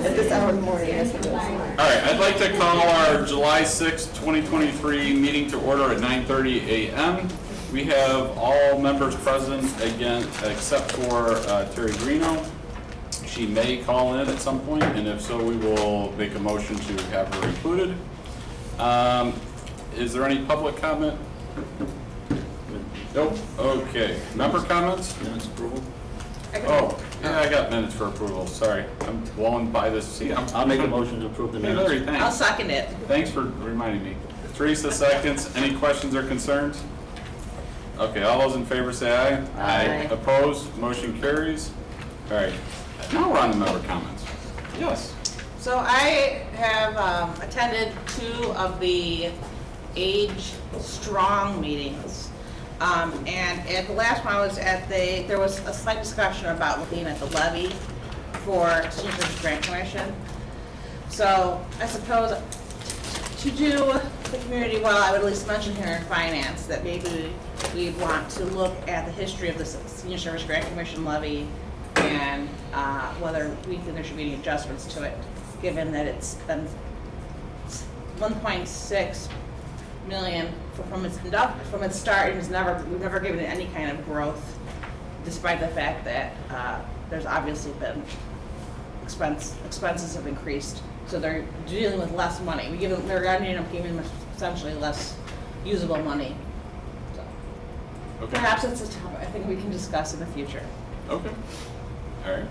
At this hour in the morning, yes it does. All right, I'd like to call our July 6, 2023 meeting to order at 9:30 a.m. We have all members present again, except for Terry Greeno. She may call in at some point, and if so, we will make a motion to have her included. Is there any public comment? Nope. Okay. Member comments? Minutes approval? Oh, yeah, I got minutes for approval. Sorry, I'm blowing by this. See, I'll make a motion to approve the Hey, minutes. Larry, thanks. I'll second it. Thanks for reminding me. Teresa seconds. Any questions or concerns? Okay, all those in favor say aye. Aye. Opposed? Motion carries. All right, now we're on to member comments. Yes. So I have attended 2 of the Age Strong meetings. And at the last one I was at, there was a slight discussion about looking at the levy for Senior Citizens Grant Commission. So I suppose to do the community well, I would at least mention here in finance that maybe we want to look at the history of the Senior Service Grant Commission levy and whether we think there should be any adjustments to it, given that it's been 1.6 million from its start, and we've never given it any kind of growth, despite the fact that there's obviously been expenses have increased. So they're dealing with less money. They're ending up giving them essentially less usable money. So Okay. perhaps it's a topic I think we can discuss in the future. Okay. All right.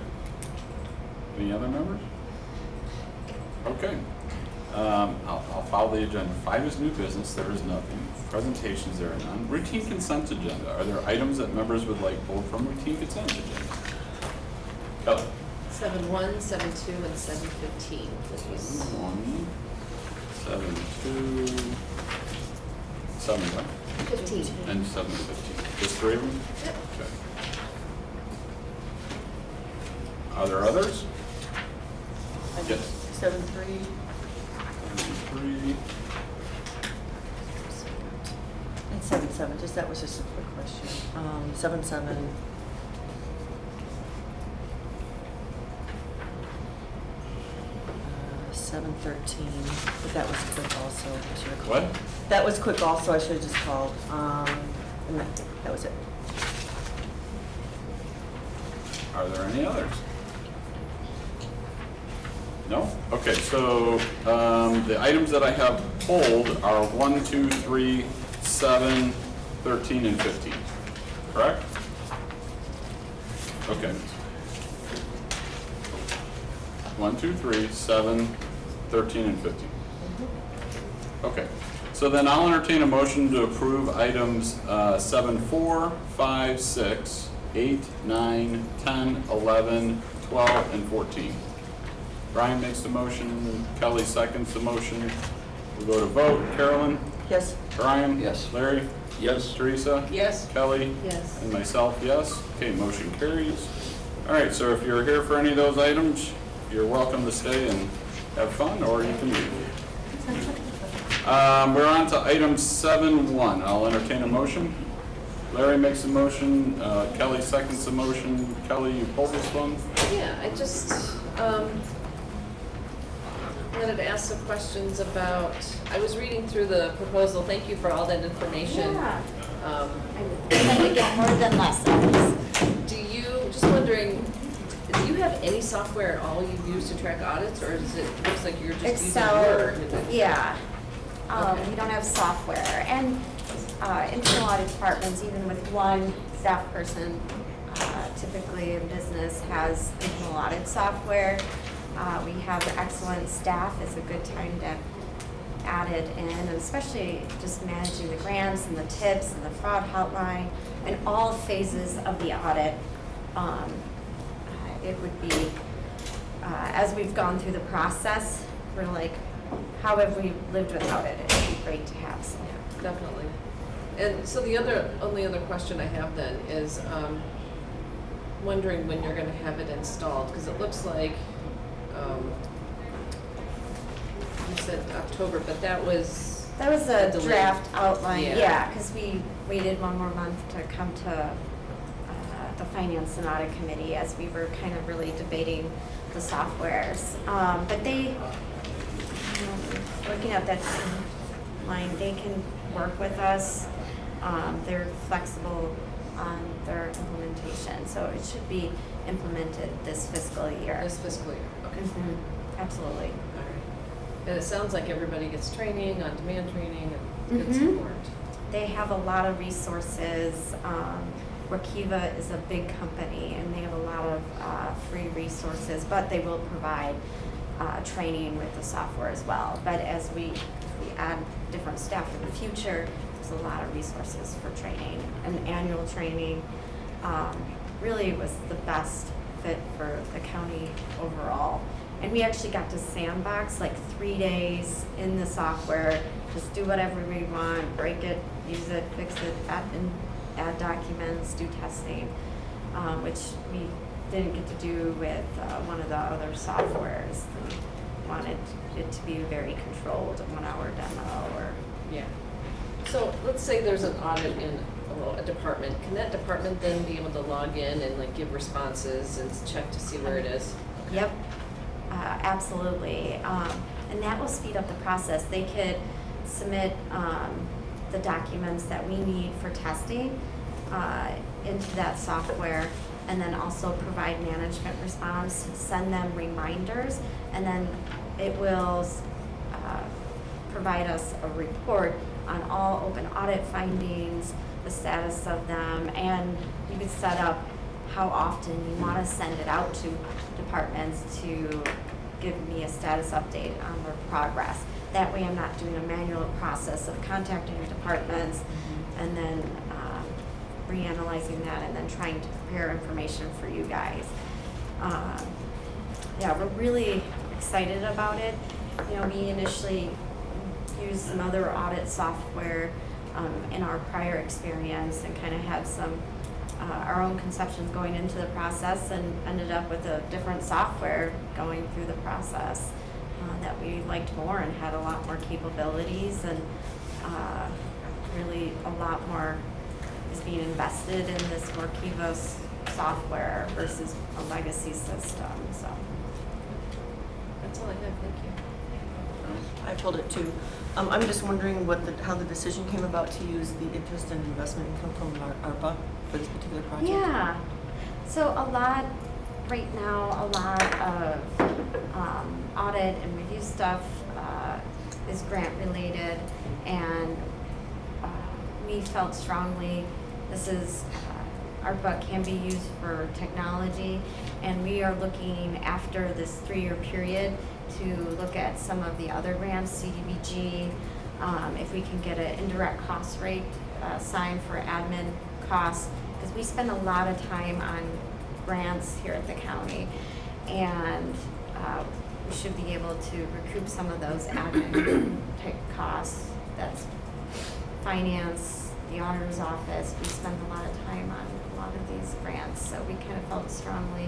Any other members? Okay. I'll follow the agenda. 5 is new business. There is nothing. Presentations, there are none. Routine consent agenda. Are there items that members would like pulled from routine consent agenda? Kelly. 7-1, 7-2, and 7-15, please. 1, 7, 2, 7, 1, 15. and 7, 15. Just 3 of them? Yep. Okay. Are there others? Yes. 7-3. 3. And 7-7, that was just a quick question. 7-7. 7-13, but that was quick also. I should have called. What? That was quick also, I should have just called. And that was it. Are there any others? No? Okay, so the items that I have pulled are 1, 2, 3, 7, 13, and 15. Correct? Okay. 1, 2, 3, 7, 13, and 15. Okay. So then I'll entertain a motion to approve items 7, 4, 5, 6, 8, 9, 10, 11, 12, and 14. Brian makes the motion, Kelly seconds the motion. We'll go to vote. Carolyn? Yes. Brian? Yes. Larry? Yes. Teresa? Yes. Kelly? Yes. And myself, yes. Okay, motion carries. All right, so if you're here for any of those items, you're welcome to stay and have fun, or you can leave. We're on to item 7-1. I'll entertain a motion. Larry makes a motion, Kelly seconds the motion. Kelly, you pull this one? Yeah, I just wanted to ask some questions about, I was reading through the proposal. Thank you for all that information. Yeah. I'm trying to get more than less of this. Just wondering, do you have any software at all you use to track audits, or is it looks like you're just Excel, using Word? yeah. Okay. We don't have software. And internal audit departments, even with one staff person, typically in business has internal audit software. We have excellent staff. It's a good time to add it in, and especially just managing the grants and the tips and the fraud hotline and all phases of the audit. It would be, as we've gone through the process, we're like, how have we lived without it? It would be great to have some. Definitely. And so the only other question I have then is wondering when you're going to have it installed, because it looks like you said October, but that was a delayed. draft outline, Yeah. yeah, because we waited one more month to come to the Finance and Audit Committee as we were kind of really debating the softwares. But they, looking at that line, they can work with us. They're flexible on their implementation, so it should be implemented this fiscal year. This fiscal year, okay. Mhm, absolutely. All right. And it sounds like everybody gets training, on-demand training, and good Mhm. support. They have a lot of resources. Workiva is a big company and they have a lot of free resources, but they will provide training with the software as well. But as we add different staff in the future, there's a lot of resources for training. And annual training really was the best fit for the county overall. And we actually got to sandbox like 3 days in the software, just do whatever we want, break it, use it, fix it, add documents, do testing, which we didn't get to do with one of the other softwares. We wanted it to be very controlled, a 1-hour demo or. Yeah. So let's say there's an audit in a department. Can that department then be able to log in and like give responses and check to see where it is? Yep, absolutely. And that will speed up the process. They could submit the documents that we need for testing into that software, and then also provide management response, send them reminders, and then it will provide us a report on all open audit findings, the status of them, and you could set up how often you want to send it out to departments to give me a status update on their progress. That way I'm not doing a manual process of contacting departments and then reanalyzing that and then trying to prepare information for you guys. Yeah, we're really excited about it. You know, we initially used some other audit software in our prior experience and kind of had some our own conceptions going into the process and ended up with a different software going through the process that we liked more and had a lot more capabilities, and really a lot more is being invested in this Workiva software versus a legacy system. So That's all I have, thank you. I told it too. I'm just wondering how the decision came about to use the interest and investment income from ARPA for this particular project. yeah, so a lot right now, a lot of audit and review stuff is grant related, and we felt strongly this is ARPA can be used for technology, and we are looking after this 3-year period to look at some of the other grants, CDBG, if we can get an indirect cost rate signed for admin costs, because we spend a lot of time on grants here at the county, and we should be able to recoup some of those admin type costs. That's finance, the auditor's office. We spend a lot of time on a lot of these grants, so we kind of felt strongly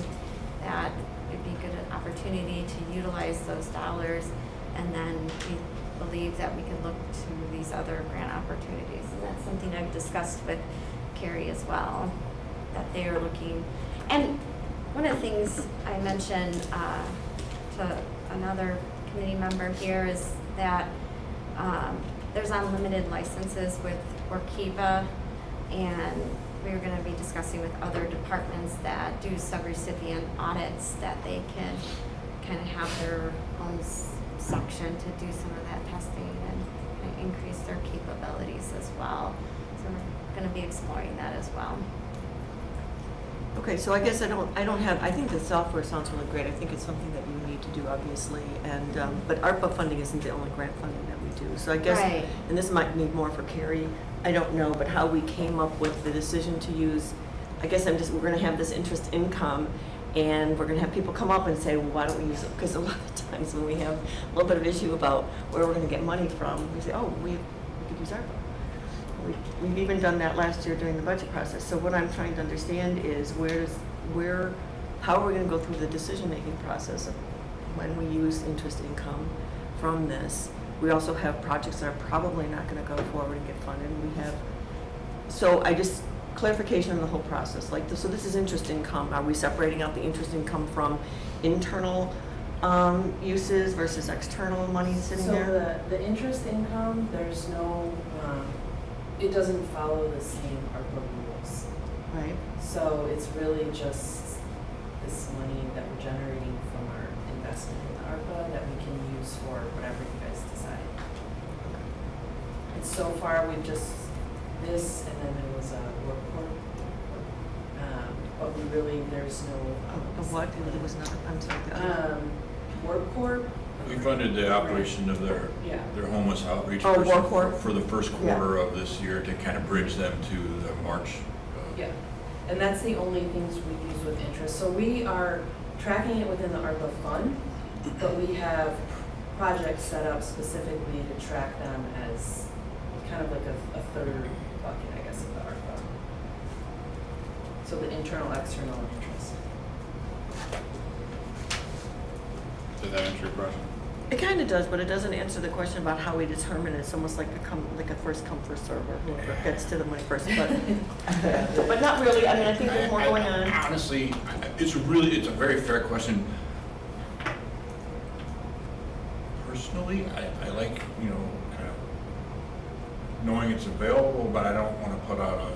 that it'd be a good opportunity to utilize those dollars, and then we believe that we can look to these other grant opportunities, and that's something I've discussed with Carrie as well, that they are looking. And one of the things I mentioned to another committee member here is that there's unlimited licenses with Workiva, and we're going to be discussing with other departments that do subrecipient audits that they can kind of have their own section to do some of that testing and increase their capabilities as well. So we're going to be exploring that as well. Okay, so I guess I think the software sounds really great. I think it's something that we need to do, obviously, and but ARPA funding isn't the only grant funding that we do. So I guess, Right. and this might be more for Carrie, I don't know, but how we came up with the decision to use, I guess we're gonna have this interest income, and we're gonna have people come up and say, well, why don't we use it? Because a lot of times when we have a little bit of issue about where we're gonna get money from, we say, oh, we could use ARPA. We've even done that last year during the budget process. So what I'm trying to understand is how are we going to go through the decision-making process of when we use interest income from this. We also have projects that are probably not going to go forward and get funded. So clarification on the whole process, like, so this is interest income. Are we separating out the interest income from internal uses versus external money sitting there? So the interest income, there's no, it doesn't follow the same ARPA rules. Right. So it's really just this money that we're generating from our investment in the ARPA that we can use for whatever you guys decide. And so far, we've just, this, and then there was a work corp. But we really, there's no. Of what? It was not, I'm sorry. the other- Work corp. We funded the operation of their homeless outreach Oh, person Warcorp? for the first quarter of this year to kind of bridge them to the March. Yeah, and that's the only things we use with interest. So we are tracking it within the ARPA fund, but we have projects set up specifically to track them as kind of like a third bucket, I guess, of the ARPA. So the internal, external, and interest. Did that answer your question? It kind of does, but it doesn't answer the question about how we determine it. It's almost like a first come, first serve, or whoever gets to the money first, but not really. I mean, I think there's more going on. Honestly, it's a very fair question. Personally, I like, kind of knowing it's available, but I don't want to put out a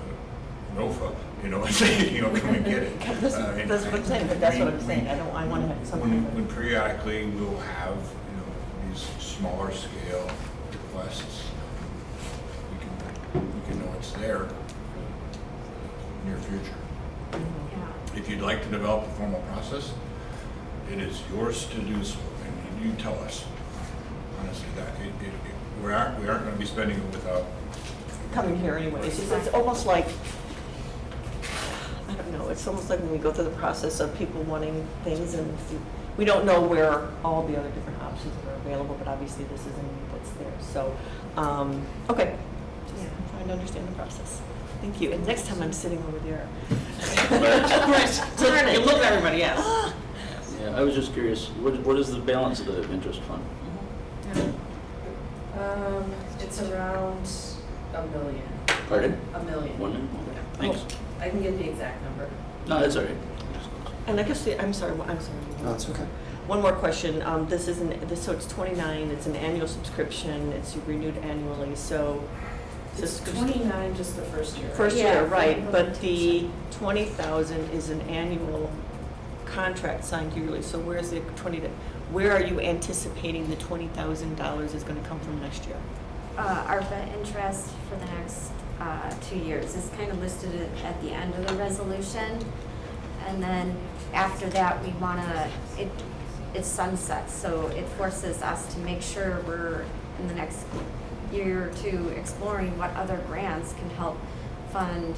NOFA, and say, come and get it. That's what I'm saying, but that's what I'm saying. I want to have something. When periodically we'll have, these smaller scale requests, we can know it's there in the near future. Yeah. If you'd like to develop a formal process, it is yours to do so, and you tell us. Honestly, that we aren't going to be spending it without. Coming here anyway. It's almost like, I don't know, it's almost like when we go through the process of people wanting things and we don't know where all the other different options are available, but obviously this is a need that's there. So, okay. Just trying to understand the process. Thank you. And next time I'm sitting over there. So you look at everybody, yes. Yeah, I was just curious, what is the balance of the interest fund? It's around $1 million. Pardon? $1 million. 1 million? Okay, thanks. I can get the exact number. No, that's all right. And I guess, I'm sorry. No, it's okay. One more question. So it's 29, it's an annual subscription, it's renewed annually, so. It's 29 just the first year. First Yeah, year, right, for but the the 20,000 is an annual contract signed yearly, so where's the where are you anticipating the $20,000 is gonna come from next year? ARPA interest for the next 2 years is kind of listed at the end of the resolution. And then after that, we wanna, it sunsets, so it forces us to make sure we're in the next year or two exploring what other grants can help fund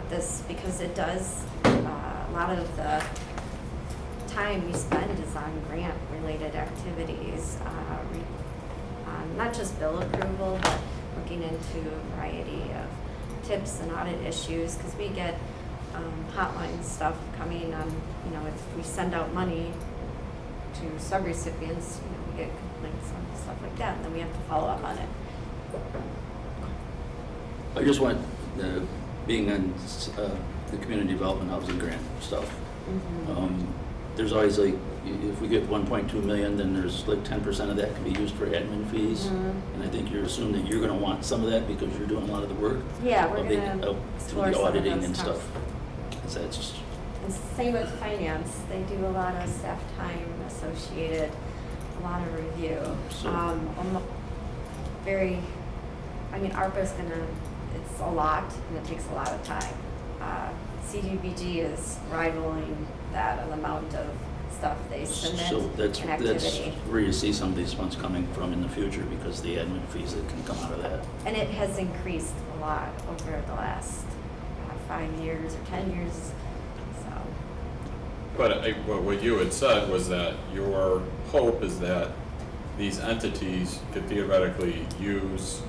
this, because it does, a lot of the time we spend is on grant-related activities, not just bill approval, but looking into a variety of tips and audit issues, because we get hotline stuff coming on, if we send out money to subrecipients, we get complaints and stuff like that, and then we have to follow up on it. I just want, being on the community development housing grant stuff, there's always if we get 1.2 million, then there's 10% of that can be used for admin fees. And I think you're assuming that you're gonna want some of that because you're doing a lot of the work. Yeah, we're of the- gonna of explore the some of auditing that and stuff. stuff. Is that just, And same with finance, they do a lot of staff time associated, a lot of review. So- ARPA's it's a lot, and it takes a lot of time. CDBG is rivaling that of the amount of stuff they submit so that's and activity. where you see some of these funds coming from in the future, because the admin fees that can come out of that. And it has increased a lot over the last 5 years or 10 years, so. But what you had said was that your hope is that these entities could theoretically use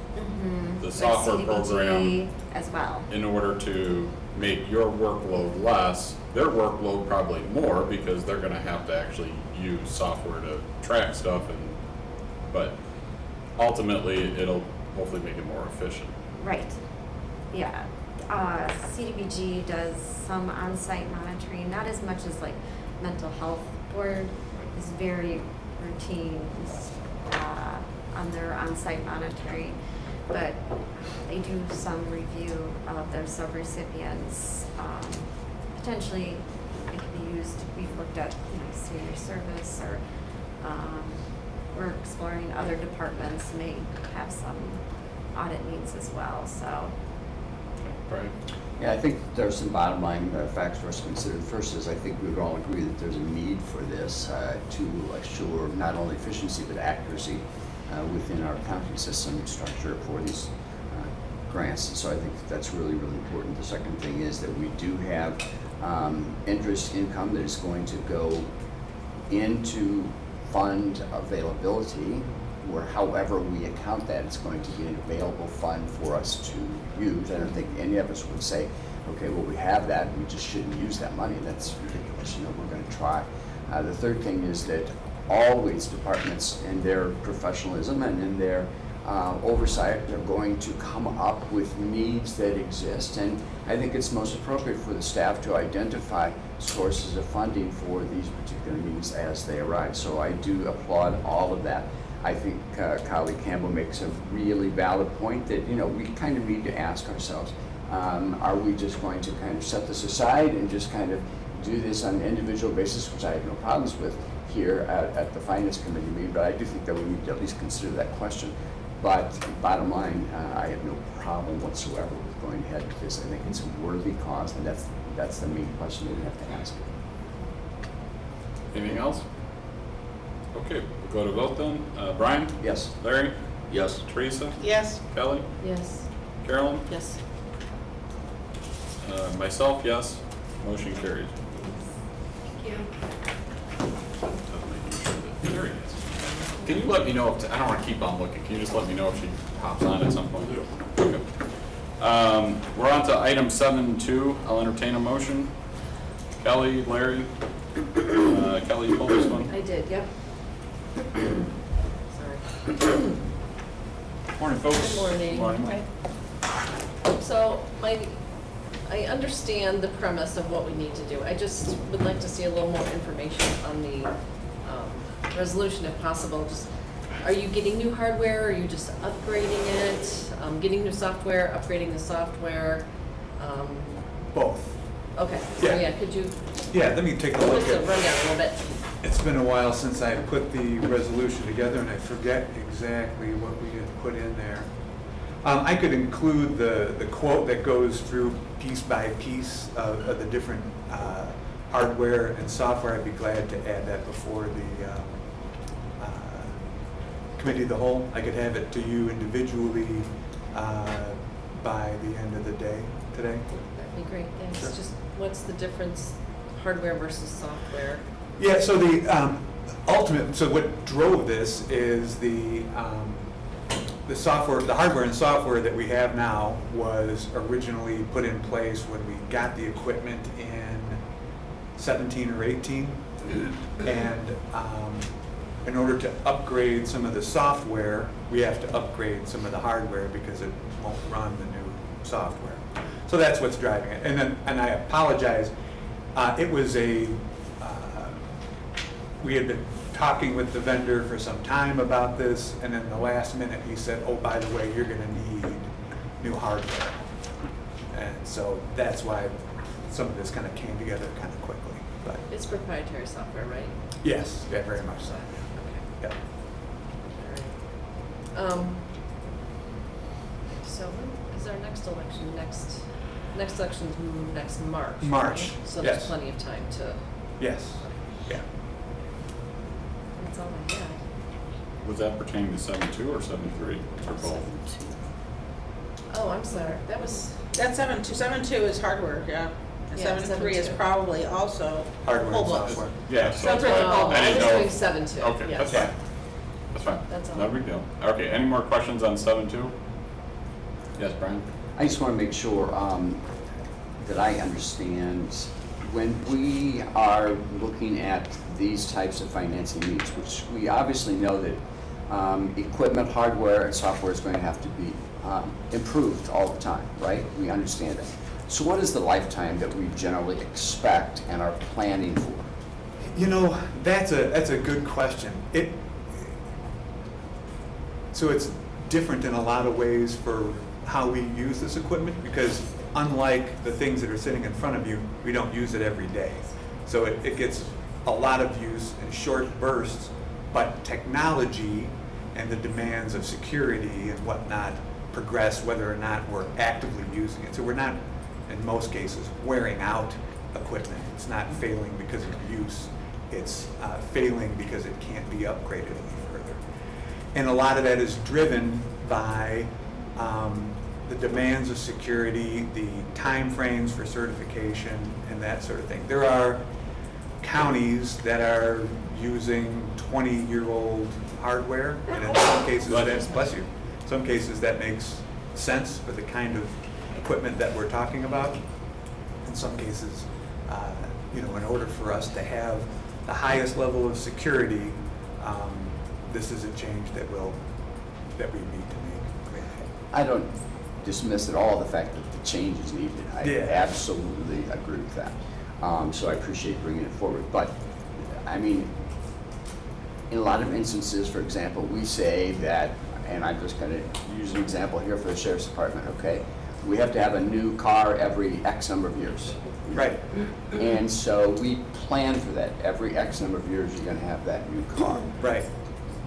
the Like software CDBG program as well. in order to make your workload less, their workload probably more, because they're gonna have to actually use software to track stuff, but ultimately, it'll hopefully make it more efficient. Right, yeah. CDBG does some on-site monitoring, not as much as like mental health board is very routine on their on-site monitoring, but they do some review of their subrecipients. Potentially, it can be used. We've looked at senior service, or we're exploring other departments may have some audit needs as well. So. Right. Yeah, I think there's some bottom line facts for us to consider. The first is I think we would all agree that there's a need for this to assure not only efficiency but accuracy within our accounting system structure for these grants. And so I think that's really, really important. The second thing is that we do have interest income that is going to go into fund availability, where however we account that, it's going to be an available fund for us to use. I don't think any of us would say, okay, well, we have that, we just shouldn't use that money. That's ridiculous. We're going to try. The third thing is that always departments in their professionalism and in their oversight are going to come up with needs that exist, and I think it's most appropriate for the staff to identify sources of funding for these particular needs as they arise. So I do applaud all of that. I think colleague Campbell makes a really valid point that we kind of need to ask ourselves, are we just going to kind of set this aside and just kind of do this on an individual basis, which I have no problems with here at the Finance Committee meeting, but I do think that we need to at least consider that question. But bottom line, I have no problem whatsoever with going ahead with this. I think it's a worthy cause, and that's the main question that we have to ask. Anything else? Okay, we'll go to vote then. Brian? Yes. Larry? Yes. Teresa? Yes. Kelly? Yes. Carolyn? Yes. Myself, yes. Motion carries. Thank you. There he is. Can you let me know if, I don't want to keep on looking, can you just let me know if she hops on at some point? Okay. We're on to item 7.2. I'll entertain a motion. Kelly, Larry? Kelly, you pull this one? I did, yep. Sorry. Morning, folks. Good morning. So I understand the premise of what we need to do. I just would like to see a little more information on the resolution if possible. Just, are you getting new hardware? Are you just upgrading it? Getting new software, upgrading the software? Both. Okay, so Yeah. could you Yeah, let me take a look just at, run down a little bit? it's been a while since I put the resolution together and I forget exactly what we had put in there. I could include the quote that goes through piece by piece of the different hardware and software. I'd be glad to add that before the committee of the whole. I could have it to you individually by the end of the day today. That'd be great, thanks. Sure. Just what's the difference, hardware versus software? Yeah, so the ultimate, so what drove this is the software, the hardware and software that we have now was originally put in place when we got the equipment in 17 or 18. And in order to upgrade some of the software, we have to upgrade some of the hardware because it won't run the new software. So that's what's driving it. And I apologize, it was we had been talking with the vendor for some time about this, and then the last minute he said, oh, by the way, you're going to need new hardware. And so that's why some of this kind of came together kind of quickly. But It's proprietary software, right? yes, yeah, very much so. Okay. Yeah. All right. So when is our next election? Next election is next March. March, right? So there's yes. plenty of time to, Yes, yeah. that's all I had. Was that pertaining to 7.2 or 7.3 or both? Oh, I'm sorry, that was, That's 7.2. 7.2 is hardware, yeah. And Yeah, 7.3 is 7.2. probably also Hardware and Pollbooks. software. Yeah, so Sounds like a oh, Pollbooks. I I didn't was know. doing 7.2, Okay, yes. that's fine. That's fine. That's all. No big deal. Okay, any more questions on 7.2? Yes, Brian? I just want to make sure that I understand when we are looking at these types of financing needs, which we obviously know that equipment, hardware, and software is going to have to be improved all the time, right? We understand that. So what is the lifetime that we generally expect and are planning for? You know, that's a good question. So it's different in a lot of ways for how we use this equipment, because unlike the things that are sitting in front of you, we don't use it every day. So it gets a lot of use in short bursts, but technology and the demands of security and whatnot progress whether or not we're actively using it. So we're not, in most cases, wearing out equipment. It's not failing because of use. It's failing because it can't be upgraded any further. And a lot of that is driven by the demands of security, the timeframes for certification, and that sort of thing. There are counties that are using 20-year-old hardware, and in some cases, bless you, some cases that makes sense for the kind of equipment that we're talking about. In some cases, you know, in order for us to have the highest level of security, this is a change that we need to make. I don't dismiss at all the fact that the change is needed. I absolutely agree with that. So I appreciate bringing it forward. But, I mean, in a lot of instances, for example, we say that, and I'm just going to use an example here for the Sheriff's Department, okay? We have to have a new car every X number of years. Right. And so we plan for that. Every X number of years, you're going to have that new car. Right.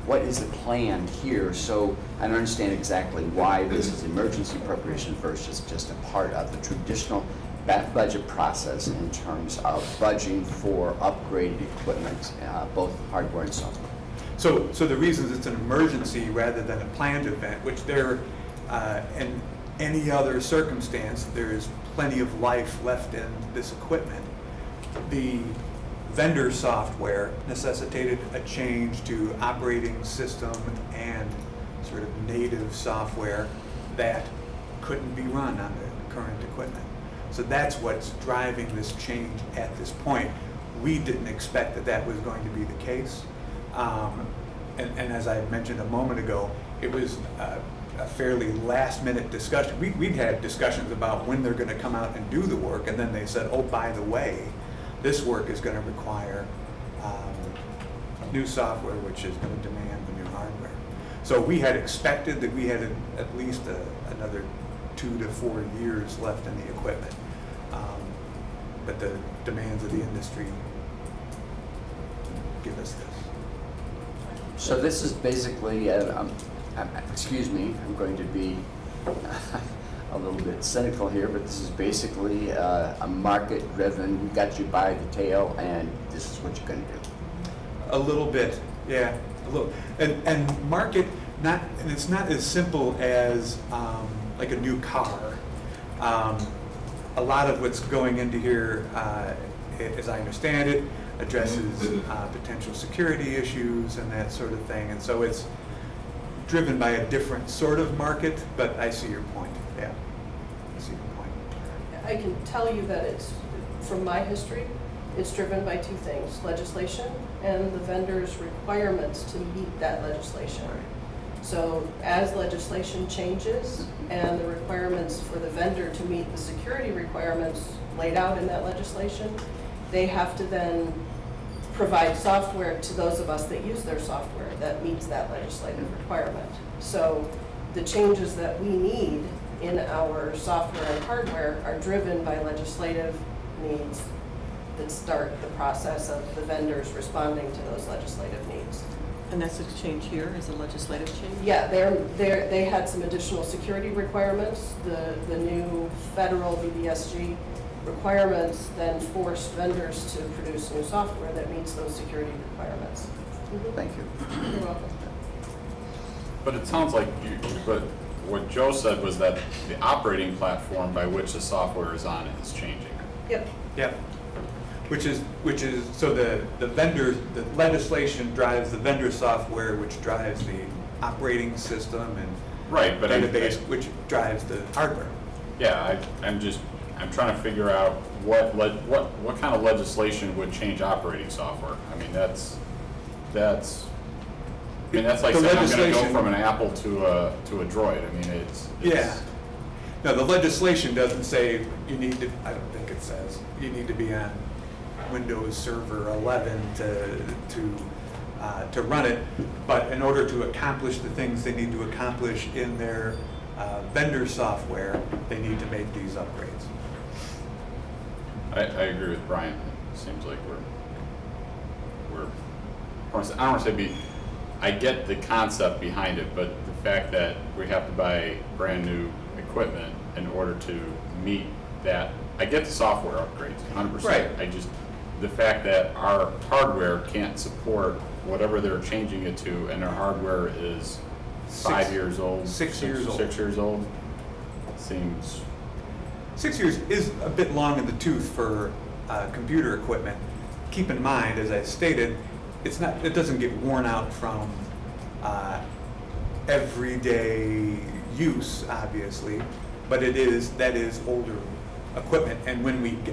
What is the plan here? So I don't understand exactly why this is emergency appropriation versus just a part of the traditional budget process in terms of budgeting for upgraded equipment, both hardware and software. So the reasons it's an emergency rather than a planned event, which there, in any other circumstance, there is plenty of life left in this equipment. The vendor software necessitated a change to operating system and sort of native software that couldn't be run on the current equipment. So that's what's driving this change at this point. We didn't expect that that was going to be the case. And as I mentioned a moment ago, it was a fairly last-minute discussion. We'd had discussions about when they're going to come out and do the work, and then they said, oh, by the way, this work is going to require new software, which is going to demand the new hardware. So we had expected that we had at least another 2 to 4 years left in the equipment. But the demands of the industry give us this. So this is basically, excuse me, I'm going to be a little bit cynical here, but this is basically a market-driven, we got you by the tail, and this is what you're going to do. A little bit, yeah, a little. And market, and it's not as simple as like a new car. A lot of what's going into here, as I understand it, addresses potential security issues and that sort of thing. And so it's driven by a different sort of market, but I see your point, yeah. I see your point. I can tell you that it's, from my history, it's driven by two things, legislation and the vendor's requirements to meet that legislation. So as legislation changes and the requirements for the vendor to meet the security requirements laid out in that legislation, they have to then provide software to those of us that use their software that meets that legislative requirement. So the changes that we need in our software and hardware are driven by legislative needs that start the process of the vendors responding to those legislative needs. And that's a change here, is a legislative change? Yeah, they had some additional security requirements. The new federal VBSG requirements then forced vendors to produce new software that meets those security requirements. Thank you. You're welcome. But it sounds like but what Joe said was that the operating platform by which the software is on is changing. Yep. Yep. Which is so the vendor, the legislation drives the vendor software, which drives the operating system and Right, but database, which drives the hardware. Yeah, I'm trying to figure out what kind of legislation would change operating software. I mean, that's I mean, that's like The saying I'm gonna go legislation- from an Apple to a Droid. I mean, it's. Yeah. No, the legislation doesn't say you need to, I don't think it says, you need to be on Windows Server 11 to run it. But in order to accomplish the things they need to accomplish in their vendor software, they need to make these upgrades. I agree with Brian. It seems like I don't want to say I get the concept behind it, but the fact that we have to buy brand new equipment in order to meet that, I get the software upgrades, 100%. Right. The fact that our hardware can't support whatever they're changing it to, and our hardware is 5 years old. 6 years old. 6 years old, seems. 6 years is a bit long in the tooth for computer equipment. Keep in mind, as I stated, it doesn't get worn out from everyday use, obviously, but that is older equipment. And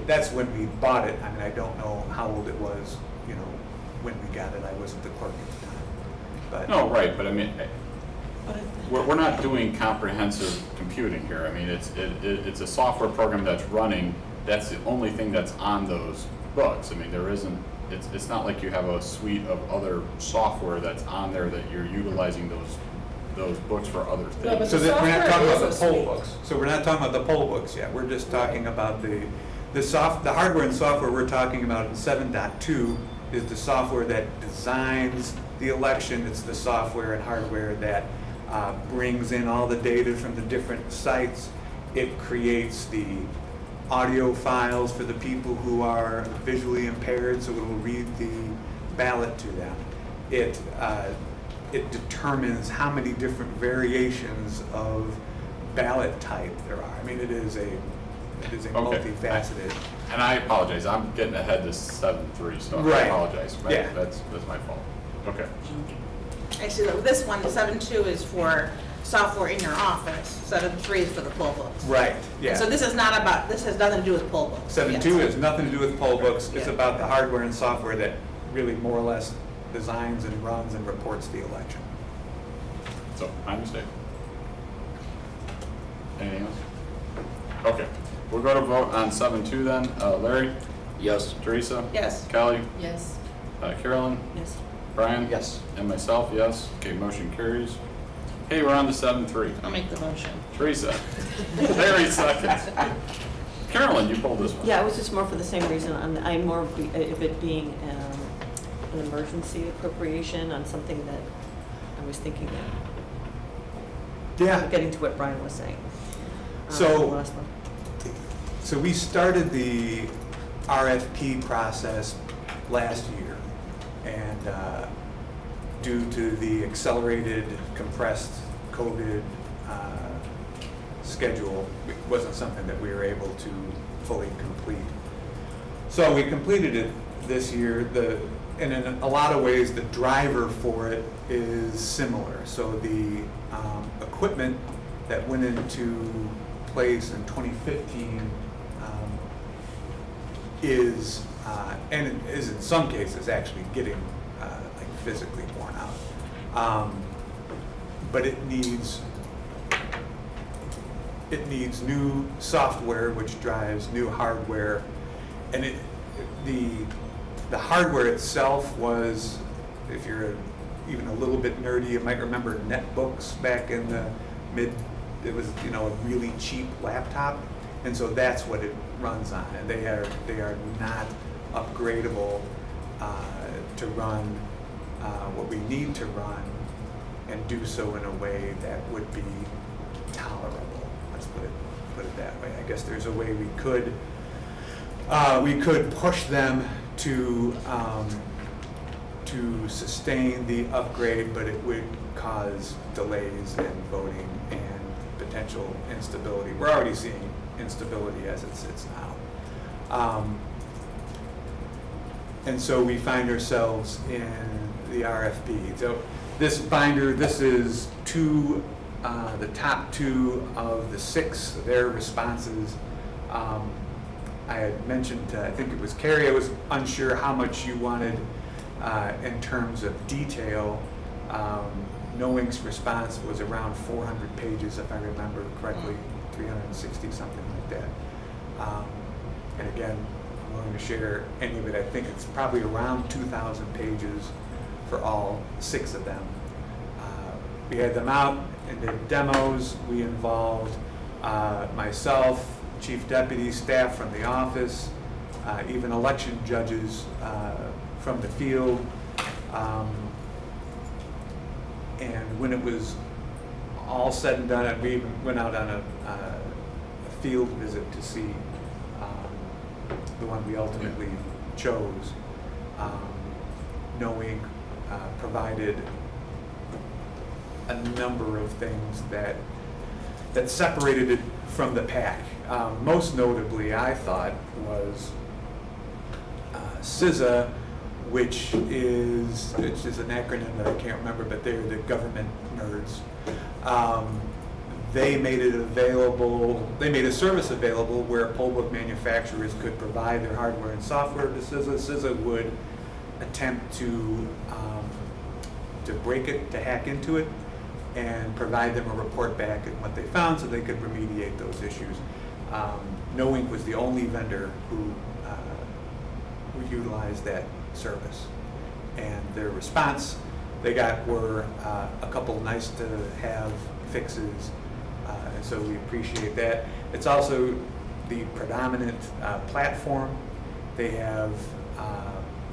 that's when we bought it. I mean, I don't know how old it was, when we got it. I wasn't the clerk at the time. But No, right, but I mean, we're not doing comprehensive computing here. I mean, it's a software program that's running. That's the only thing that's on those books. I mean, there isn't. It's not like you have a suite of other software that's on there that you're utilizing those books for other things. No, but So the that we're not talking software about the is a poll suite. books. So we're not talking about the poll books yet. We're just talking about the hardware and software we're talking about in 7.2 is the software that designs the election. It's the software and hardware that brings in all the data from the different sites. It creates the audio files for the people who are visually impaired, so it will read the ballot to them. It determines how many different variations of ballot type there are. I mean, it is a Okay. multifaceted. And I apologize. I'm getting ahead to 7.3 stuff. I Right. apologize. But Yeah. That's my fault. Okay. I see that this one, 7.2 is for software in your office, 7.3 is for the poll books. Right, yeah. So this has nothing to do with poll books. 7.2 has nothing to do with poll books. It's Yeah. about the hardware and software that really more or less designs and runs and reports the election. So, my mistake. Anything else? Okay. We'll go to vote on 7.2 then. Larry? Yes. Teresa? Yes. Kelly? Yes. Carolyn? Yes. Brian? Yes. And myself, yes. Okay, motion carries. Hey, we're on to 7.3. I'll make the motion. Teresa? Larry seconds. Carolyn, you pulled this one. Yeah, it was just more for the same reason. I'm more of it being an emergency appropriation on something that I was thinking of. Yeah. Getting to what Brian was saying. So- the last one. So we started the RFP process last year, and due to the accelerated, compressed COVID schedule, it wasn't something that we were able to fully complete. So we completed it this year. And in a lot of ways, the driver for it is similar. So the equipment that went into place in 2015 is in some cases actually getting like physically worn out. But it needs new software, which drives new hardware, and the hardware itself was, if you're even a little bit nerdy, you might remember netbooks back in the it was a really cheap laptop, and so that's what it runs on, and they are not upgradable to run what we need to run, and do so in a way that would be tolerable. Let's put it that way. I guess there's a way we could push them to sustain the upgrade, but it would cause delays in voting and potential instability. We're already seeing instability as it sits now. And so we find ourselves in the RFP. So this binder, this is the top two of the 6 of their responses. I had mentioned, I think it was Carrie, I was unsure how much you wanted in terms of detail. Knowing's response was around 400 pages, if I remember correctly, 360, something like that. And again, I'm willing to share any of it. I think it's probably around 2,000 pages for all 6 of them. We had them out and did demos. We involved myself, chief deputy, staff from the office, even election judges from the field. And when it was all said and done, we even went out on a field visit to see the one we ultimately chose. Knowing provided a number of things that separated it from the pack. Most notably, I thought, was CISA, which is, it's just an acronym that I can't remember, but they're the government nerds. They made it available, they made a service available where pollbook manufacturers could provide their hardware and software to CISA. CISA would attempt to break it, to hack into it, and provide them a report back and what they found so they could remediate those issues. Knowing was the only vendor who utilized that service. And their response they got were a couple nice to have fixes, and so we appreciate that. It's also the predominant platform. They have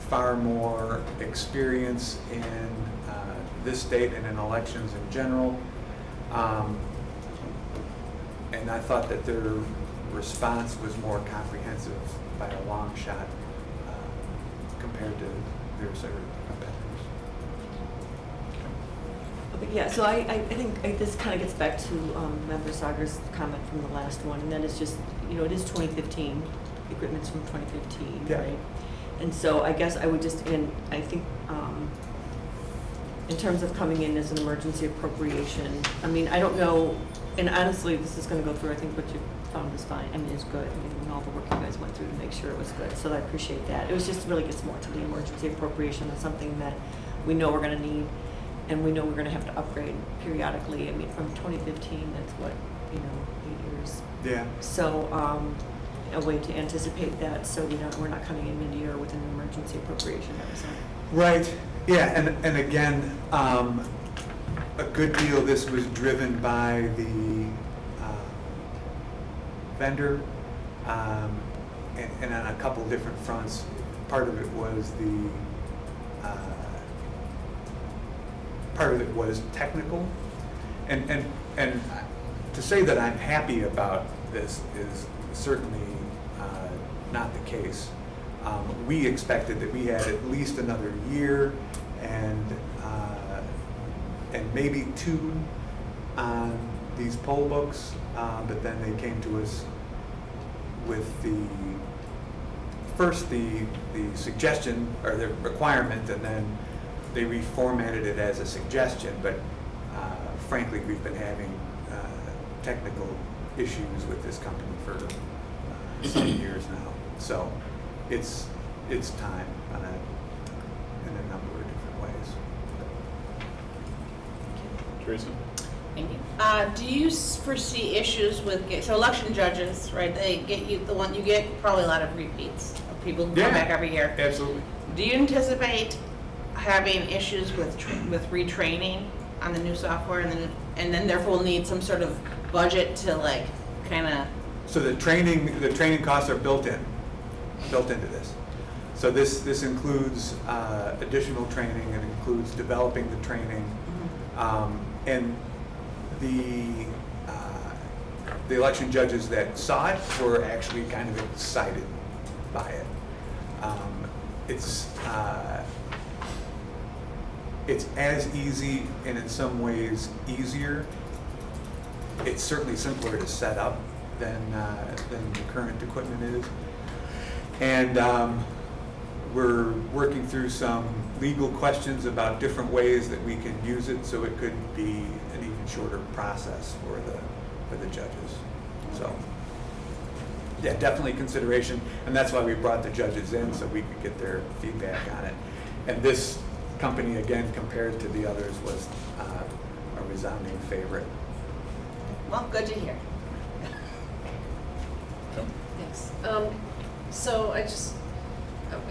far more experience in this state and in elections in general. And I thought that their response was more comprehensive by a long shot compared to their competitors. Okay, yeah, so I think this kind of gets back to Member Sager's comment from the last one, and that is just, you know, it is 2015, equipment's from 2015, Yeah. right? And so I guess I would just, and I think in terms of coming in as an emergency appropriation, I mean, I don't know, and honestly, this is going to go through, I think what you found is fine, I mean, is good. I mean, all the work you guys went through to make sure it was good, so I appreciate that. It was just really gets more to the emergency appropriation. It's something that we know we're going to need, and we know we're going to have to upgrade periodically. I mean, from 2015, that's what, you know, 8 years. Yeah. So a way to anticipate that, so we're not coming in mid-year with an emergency appropriation. Right. Yeah, and again, a good deal of this was driven by the vendor, and on a couple different fronts. Part of it was technical, and to say that I'm happy about this is certainly not the case. We expected that we had at least another year and maybe 2 on these poll books, but then they came to us with the suggestion or the requirement, and then they reformatted it as a suggestion. But frankly, we've been having technical issues with this company for some years now. So it's time in a number of different ways. Teresa? Thank you. Do you foresee issues with, so election judges, right, they get you, you get probably a lot of repeats of people who come back every year. Absolutely. Do you anticipate having issues with retraining on the new software, and then therefore will need some sort of budget to like kind of? So the training costs are built into this. So this includes additional training, and includes developing the training, and the election judges that saw it were actually kind of excited by it. It's as easy, and in some ways easier. It's certainly simpler to set up than the current equipment is. And we're working through some legal questions about different ways that we can use it, so it could be an even shorter process for the judges. So, yeah, definitely consideration, and that's why we brought the judges in, so we could get their feedback on it. And this company, again, compared to the others, was a resounding favorite. Well, good to hear. Yes. So I just,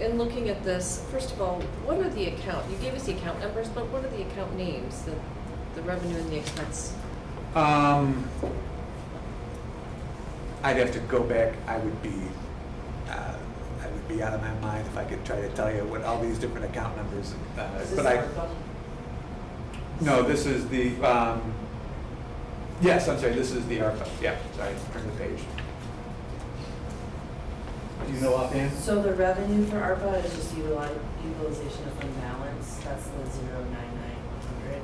in looking at this, first of all, what are the account, you gave us the account numbers, but what are the account names, the revenue and the expense? I'd have to go back. I would be out of my mind if I could try to tell you what all these different account numbers. Is this But I, ARPA? no, this is the. Yes, I'm sorry. This is the ARPA. Yeah, sorry. Turn the page. Do you know offhand? So the revenue for ARPA is just utilization of fund balance, that's the 09900.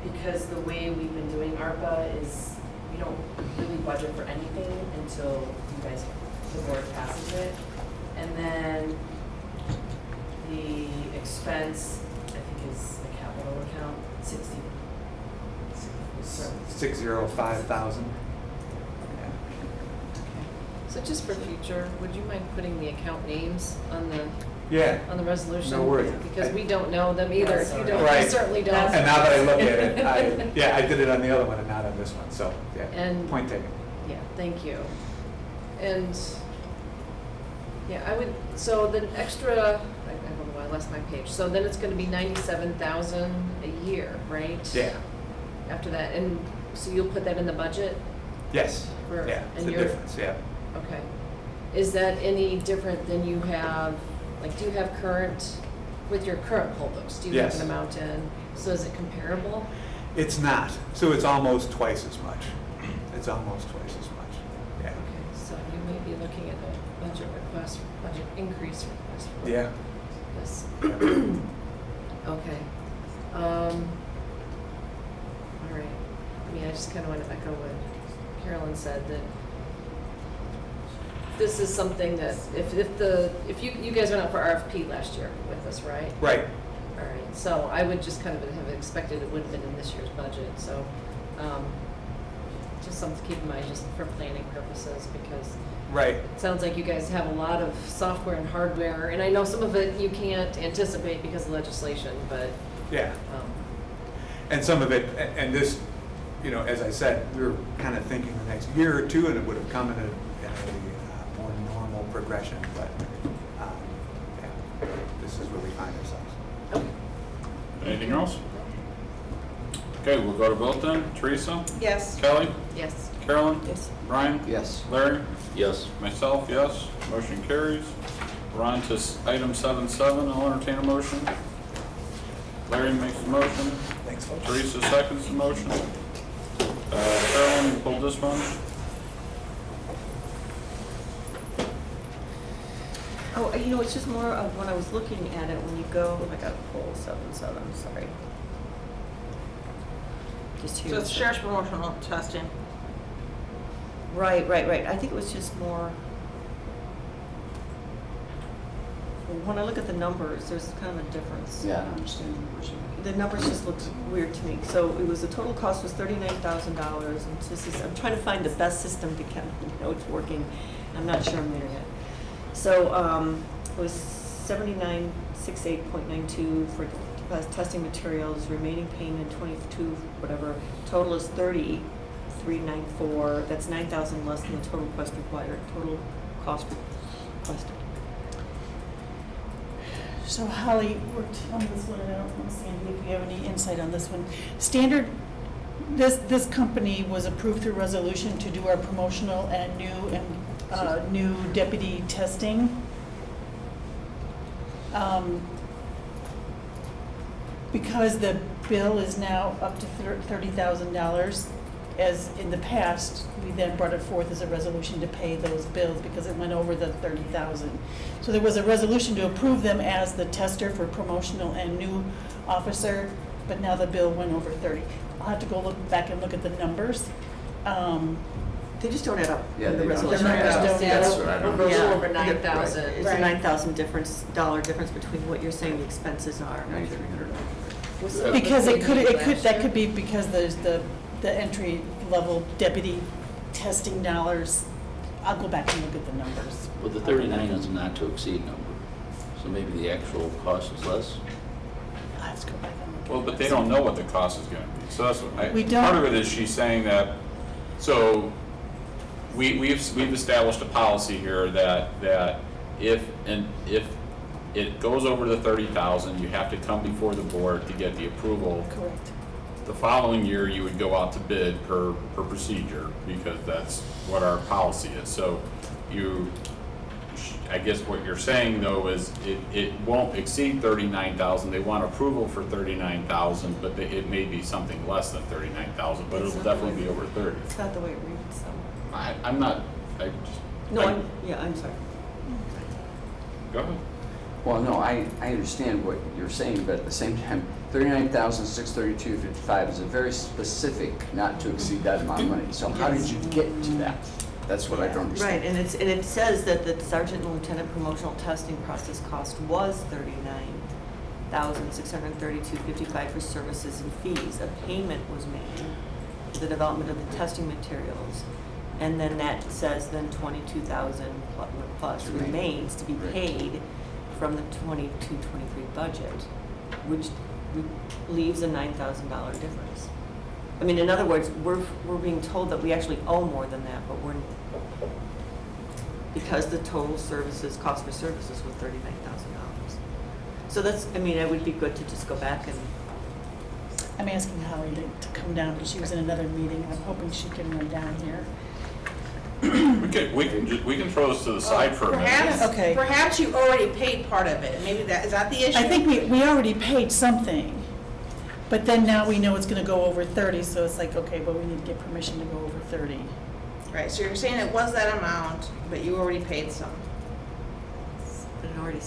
Because the way we've been doing ARPA is we don't really budget for anything until you guys, the board passes it. And then the expense, I think is the capital account, 605,000. So just for future, would you mind putting the account names on the Yeah. resolution? No worries. Because we don't know them either. If you don't, we Right. certainly don't. And now that I look at it, I did it on the other one and not on this one. So yeah. And- Point taken. Yeah, thank you. And, yeah, I would, so the extra, I don't know, I lost my page. So then it's gonna be 97,000 a year, right? Yeah. After that, and so you'll put that in the budget? Yes. For- Yeah. and The you're- difference. Yeah. Okay. Is that any different than you have, like, do you have current, with your current Pollbooks, do you have Yes. an amount in? So is it comparable? It's not. So it's almost twice as much. It's almost twice as much. Yeah. Okay, so you may be looking at a budget request, budget increase request for Yeah. this. Yeah. Okay. All right. I mean, I just kind of want to echo what Carolyn said, that this is something that, if you guys went out for RFP last year with us, right? Right. All right, so I would just kind of have expected it would have been in this year's budget, so, just something to keep in mind just for planning purposes, because Right. it sounds like you guys have a lot of software and hardware, and I know some of it you can't anticipate because of legislation, but, Yeah. And some of it, and this, as I said, we were kind of thinking the next year or two, and it would have come in a more normal progression. But yeah, this is where we find ourselves. okay. Anything else? Okay, we'll go to vote then. Teresa? Yes. Kelly? Yes. Carolyn? Yes. Brian? Yes. Larry? Yes. Myself, yes. Motion carries. We're on to item 7.7. I'll entertain a motion. Larry makes the motion. Thanks, folks. Teresa seconds the motion. Carolyn, you pulled this one. Oh, it's just more of when I was looking at it, when you go, I got to pull 7.7, sorry. Just here. So it's sheriff's promotional testing. Right. I think it was just more, when I look at the numbers, there's kind of a difference. Yeah, I don't understand the person. The numbers just looked weird to me. So it was, the total cost was $39,000, and this is, I'm trying to find the best system to kind of know it's working. I'm not sure I'm there yet. So it was 7968.92 for testing materials, remaining payment 22, whatever. Total is 30,394. That's 9,000 less than the total cost required. Total cost requested. So Holly worked on this one, and I don't know, Sandy, if you have any insight on this one. Standard, this company was approved through resolution to do our promotional and new deputy testing. Because the bill is now up to $30,000, as in the past, we then brought it forth as a resolution to pay those bills because it went over the $30,000. So there was a resolution to approve them as the tester for promotional and new officer, but now the bill went over 30. I'll have to go look back and look at the numbers. They just don't add up. Yeah, in the they don't. resolution. The numbers don't add That's what I don't We're a little Yeah. over 9,000. It's a $9,000 difference between what you're saying the expenses are. $9,300. Because that could be because there's the entry level deputy testing dollars. I'll go back and look at the numbers. Well, the 39 is a not to exceed number. So maybe the actual cost is less? I have to go back and look at Well, but that. they don't know what the cost is gonna be, so that's what We part don't. of it is she's saying that, so we've established a policy here that if it goes over the 30,000, you have to come before the board to get the approval. Correct. The following year, you would go out to bid per procedure, because that's what our policy is. So I guess what you're saying though is it won't exceed 39,000. They want approval for 39,000, but it may be something less than 39,000, but it'll definitely be over 30. It's not the way it reads, so. I'm not, No, I'm sorry. Go ahead. Well, no, I understand what you're saying, but at the same time, 39,632.55 is a very specific, not to exceed that amount of money. So how did you get to that? That's what I don't understand. Right, and it says that the sergeant and lieutenant promotional testing process cost was $39,632.55 for services and fees. A payment was made for the development of the testing materials, and then that says then 22,000 plus remains to be paid from the 22-23 budget, which leaves a $9,000 difference. I mean, in other words, we're being told that we actually owe more than that, but because the total services, cost for services was $39,000. So that's, I mean, it would be good to just go back and, I'm asking Holly to come down because she was in another meeting. I'm hoping she can run down here. We can throw this to the side for a minute. Perhaps, Okay. perhaps you already paid part of it, maybe is that the issue? I think we already paid something, but then now we know it's gonna go over 30, so it's like, okay, but we need to get permission to go over 30. Right, so you're saying it was that amount, but you already paid some. but it already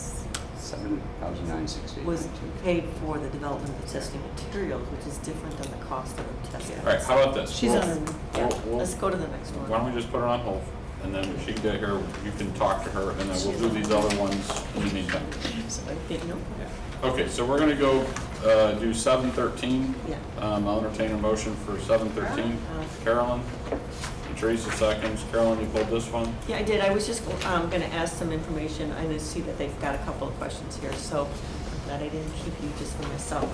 7,960. was paid for the development of the testing materials, which is different than the cost of the testing. All right, how about this? She's We'll- on her. Yeah, we'll- let's go to the next Why one. don't we just put her on hold, and then when she can get here, you can talk to her, and then we'll do these other ones in the meantime. So I didn't know. Okay, so we're gonna go do 713. Yeah. I'll entertain a motion for 713. Carolyn? Teresa seconds. Carolyn, you pulled this one? Yeah, I did. I was just gonna ask some information. I just see that they've got a couple of questions here, so I'm glad I didn't keep you just for myself.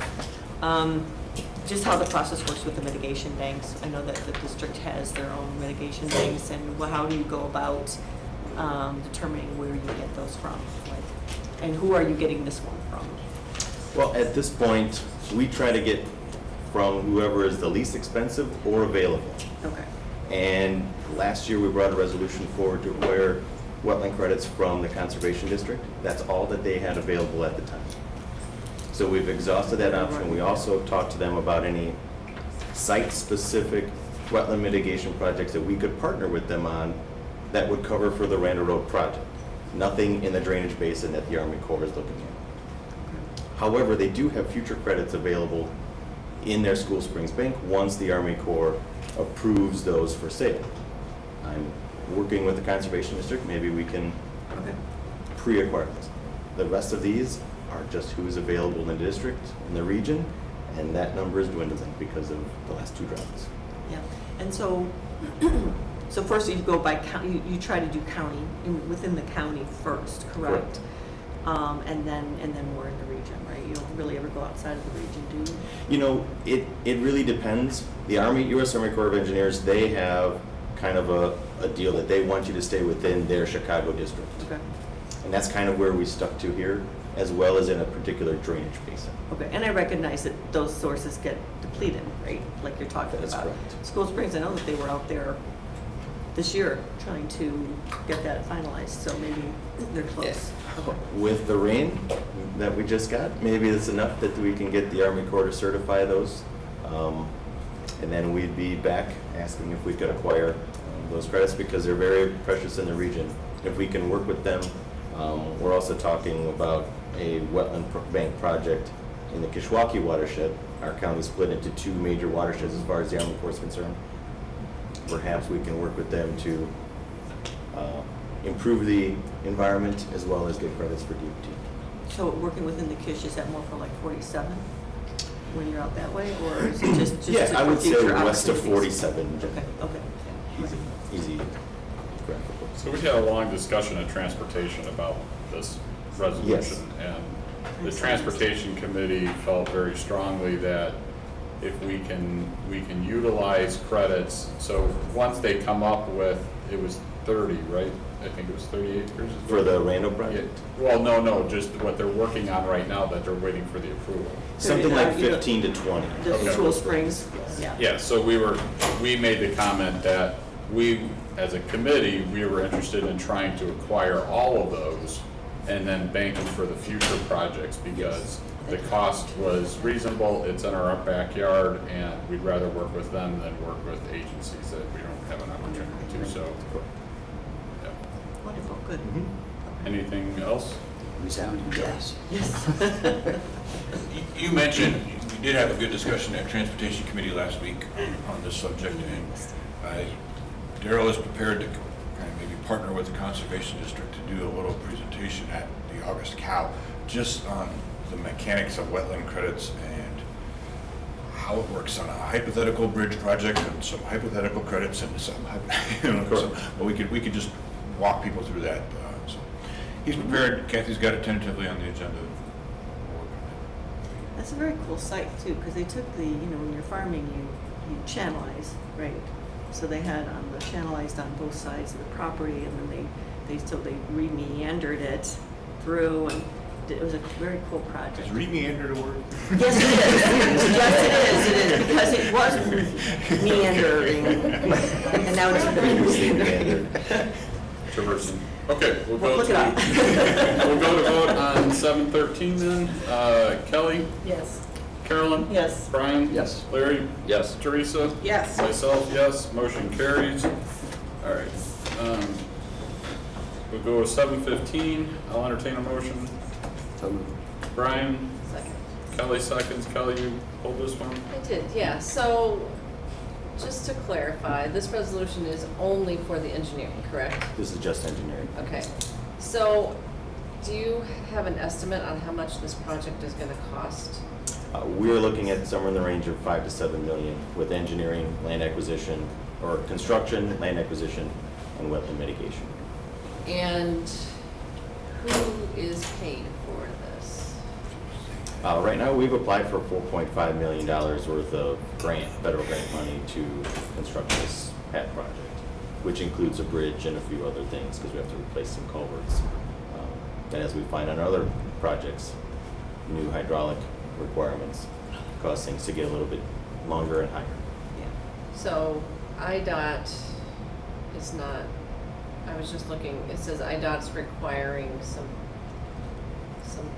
Just how the process works with the mitigation banks. I know that the district has their own mitigation banks, and how do you go about determining where you get those from? Like, and who are you getting this one from? Well, at this point, we try to get from whoever is the least expensive or available. Okay. And last year, we brought a resolution forward to acquire wetland credits from the Conservation District. That's all that they had available at the time. So we've exhausted that option. We also talked to them about any site-specific wetland mitigation projects that we could partner with them on that would cover for the Randall Road project. Nothing in the drainage basin that the Army Corps is looking at. However, they do have future credits available in their School Springs Bank once the Army Corps approves those for sale. I'm working with the Conservation District, maybe we can Okay. pre-acquire those. The rest of these are just who's available in the district, in the region, and that number is dwindling because of the last two droughts. Yeah, and so, so first you go by county, you try to do county, within the county first, correct? And then we're in the region, right? You don't really ever go outside of the region, do you? You know, it really depends. The Army, U.S. Army Corps of Engineers, they have kind of a deal that they want you to stay within their Chicago district. Okay. And that's kind of where we stuck to here, as well as in a particular drainage basin. Okay, and I recognize that those sources get depleted, right? Like you're talking That's about. correct. School Springs, I know that they were out there this year trying to get that finalized, so maybe they're close. Okay. With the rain that we just got, maybe it's enough that we can get the Army Corps to certify those. And then we'd be back asking if we could acquire those credits because they're very precious in the region. If we can work with them, we're also talking about a wetland bank project in the Kishwaukee watershed. Our county split into two major watersheds as far as the Army Corps is concerned. Perhaps we can work with them to improve the environment as well as get credits for DOT. So working within the Kish, is that more for like 47 when you're out that way, or is it just Yeah, I for would say future west of opportunities? 47. Okay, okay. Easy. Correct. So we had a long discussion at transportation about this. resolution. And the transportation committee felt very strongly that if we can utilize credits, so once they come up with, it was 30, right? I think it was 30 acres. For the Randall project? Yeah. Well, no, just what they're working on right now that they're waiting for the approval. Something like 15 to 20. The Okay. School Springs, yeah. Yeah, so we made the comment that we, as a committee, we were interested in trying to acquire all of those and then banking for the future projects because the cost was reasonable, it's in our backyard, and we'd rather work with them than work with agencies that we don't have an opportunity to, so. Yeah. Wonderful, good. Anything else? Resounding yes. Yes. You mentioned, we did have a good discussion at Transportation Committee last week on this subject, and Daryl is prepared to kind of maybe partner with the Conservation District to do a little presentation at the August COW just on the mechanics of wetland credits and how it works on a hypothetical bridge project and some hypothetical credits and some, but we could just walk people through that. So he's prepared. Kathy's got it tentatively on the agenda. That's a very cool site too, because they took the, when you're farming, you channelize, right? So they had the channelized on both sides of the property, and then they re-meandered it through, and it was a very cool project. Is re-meandered a word? Yes, it is. Yes, it is, because it was meandering, and now it's Traversing. Okay, we'll Well, go look to, it up. we'll go to vote on 713 then. Kelly? Yes. Carolyn? Yes. Brian? Yes. Larry? Yes. Teresa? Yes. Myself, yes. Motion carries. All right. We'll go to 715. I'll entertain a motion. So moved. Brian? Second. Kelly seconds. Kelly, you hold this one? I did, yeah. So just to clarify, this resolution is only for the engineering, correct? This is just engineering. Okay. So do you have an estimate on how much this project is going to cost? We're looking at somewhere in the range of 5 to 7 million with engineering, land acquisition, or construction, land acquisition, and wetland mitigation. And who is paying for this? Right now, we've applied for $4.5 million worth of federal grant money to construct this PAT project, which includes a bridge and a few other things because we have to replace some culverts. And as we find on other projects, new hydraulic requirements cause things to get a little bit longer and higher. So IDOT is not, I was just looking, it says IDOT's requiring some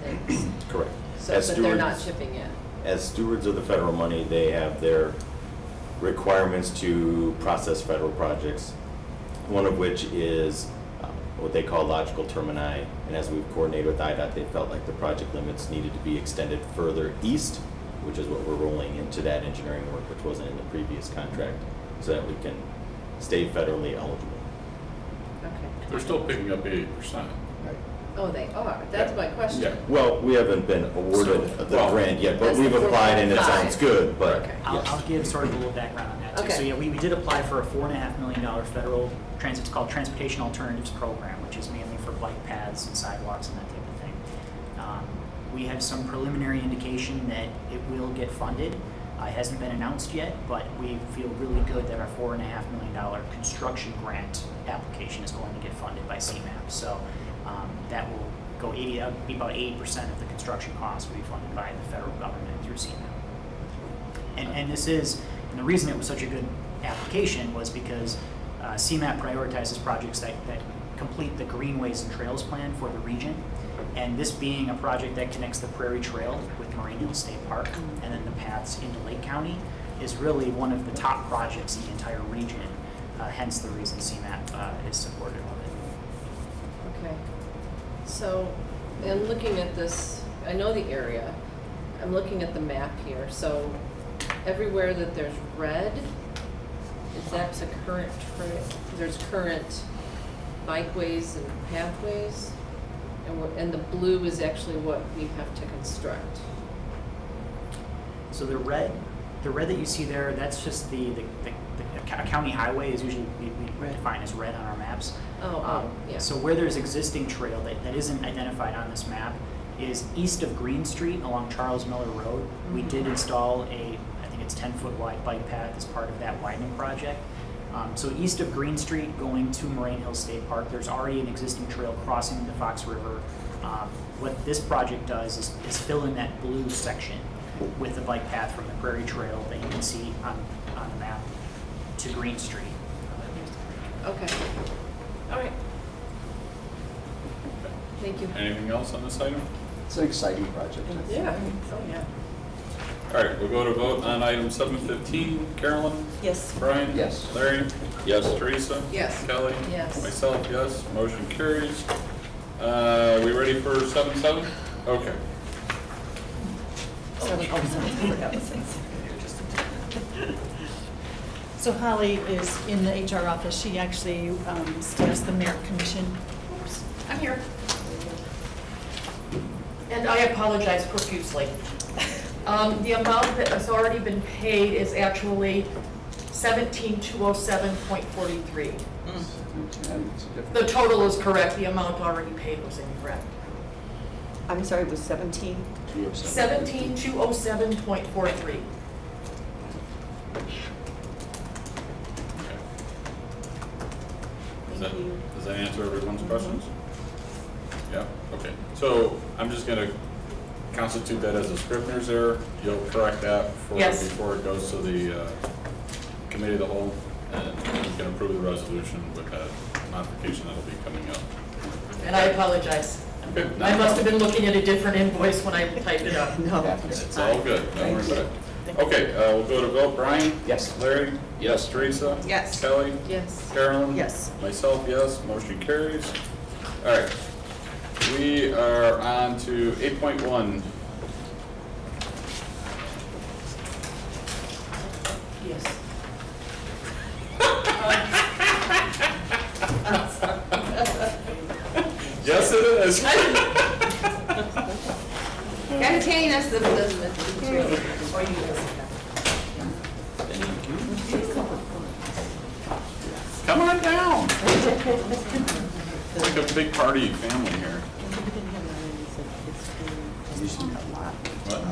things. Correct. So, As but they're not stewards- chipping in. As stewards of the federal money, they have their requirements to process federal projects, one of which is what they call logical termini. And as we've coordinated with IDOT, they felt like the project limits needed to be extended further east, which is what we're rolling into that engineering work, which wasn't in the previous contract, so that we can stay federally eligible. Okay. They're still picking up 80%. Oh, they are. That's my question. Yeah. Well, we haven't been awarded So- the well, grant yet, but That's we've the applied and it 4.5. sounds good, but Okay. yes. I'll give sort of a little background on that too. Okay. So yeah, we did apply for a $4.5 million federal it's called Transportation Alternatives Program, which is mainly for bike paths and sidewalks and that type of thing. We have some preliminary indication that it will get funded. It hasn't been announced yet, but we feel really good that our $4.5 million construction grant application is going to get funded by CMAP. So that will go be about 80% of the construction costs will be funded by the federal government through CMAP. And this is, and the reason it was such a good application was because CMAP prioritizes projects that complete the greenways and trails plan for the region. And this being a project that connects the Prairie Trail with Marine Hill State Park and then the paths into Lake County is really one of the top projects in the entire region, hence the reason CMAP is supportive of it. Okay. So, and looking at this, I know the area. I'm looking at the map here. So everywhere that there's red, that's a current there's current bikeways and pathways, and the blue is actually what we have to construct. So the red that you see there, that's just the a county highway is usually, we define as red on our maps. Yeah. So where there's existing trail that isn't identified on this map is east of Green Street along Charles Miller Road. We did install I think it's 10-foot wide bike path as part of that widening project. So east of Green Street going to Moraine Hill State Park, there's already an existing trail crossing the Fox River. What this project does is fill in that blue section with the bike path from the Prairie Trail that you can see on the map to Green Street. Okay. All right. Thank you. Anything else on this item? It's an exciting project. Yeah. Oh, yeah. All right, we'll go to vote on item 715. Carolyn? Yes. Brian? Yes. Larry? Yes. Teresa? Yes. Kelly? Yes. Myself, yes. Motion carries. We ready for 7-7? Okay. So Holly is in the HR office. She actually staffs the merit commission. I'm here. And I apologize profusely. The amount that has already been paid is actually 17,207.43. The total is correct, the amount already paid was incorrect. I'm sorry, it was 17? 17,207.43. Does that answer everyone's questions? Yeah, okay. So I'm just gonna constitute that as a Scrivener's error. You'll correct that Yes. before it goes to the committee of the whole, and you can approve the resolution with that modification that'll be coming up. And I apologize. Okay, I must have been looking at a different invoice when I typed it up. No. It's all good, don't worry about it. Okay, we'll go to vote. Brian? Yes. Larry? Yes. Teresa? Yes. Kelly? Yes. Carolyn? Yes. Myself, yes. Motion carries. All right. We are on to 8.1. Yes. Yes, it is. Entertain us the Come on down. It's like a big party family here. What?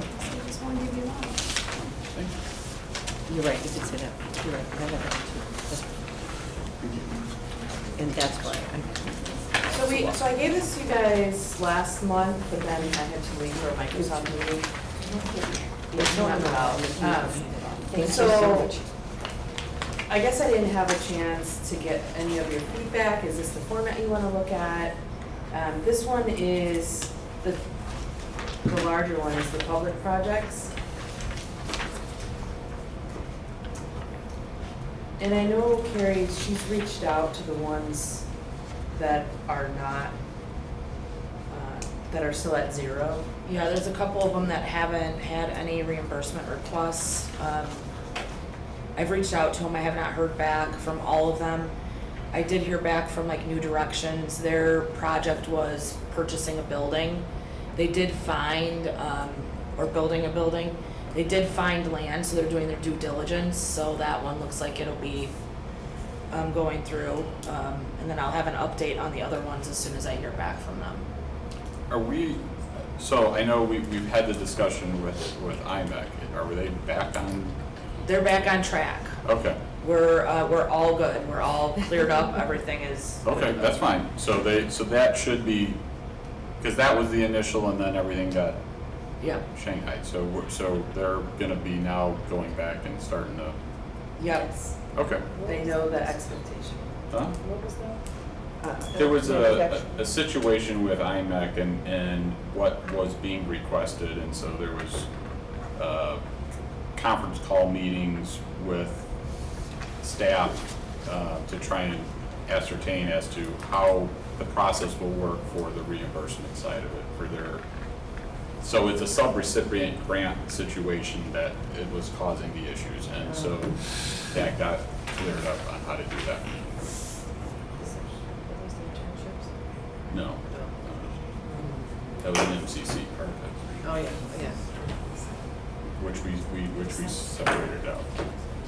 You're right, you did say that. You're right, I have that too. And that's why So I gave this to you guys last month, but then I had to leave for a Microsoft meeting. It's not about. Thank you So, so much. I guess I didn't have a chance to get any of your feedback. Is this the format you want to look at? This one is, the larger one is the public projects. And I know Carrie, she's reached out to the ones that are not, that are still at zero. Yeah, there's a couple of them that haven't had any reimbursement requests. I've reached out to them, I have not heard back from all of them. I did hear back from like New Directions, their project was purchasing a building. They did find, or building a building, they did find land, so they're doing their due diligence, so that one looks like it'll be going through. And then I'll have an update on the other ones as soon as I hear back from them. Are we, so I know we've had the discussion with IMEC. Are they back on? They're back on track. Okay. We're all good, we're all cleared up, everything is. Okay, that's fine. So that should be, because that was the initial and then everything got Yep, Shanghai. So they're gonna be now going back and starting to, yep. okay. They know the expectation. Huh? What was that? There was a situation with IMEC and what was being requested, and so there was conference call meetings with staff to try and ascertain as to how the process will work for the reimbursement side of it for their. So it's a sub-recipient grant situation that it was causing the issues, and so that got cleared up on how to do that. No. That was an MCC part of it, Oh, yeah, yeah. which we separated out.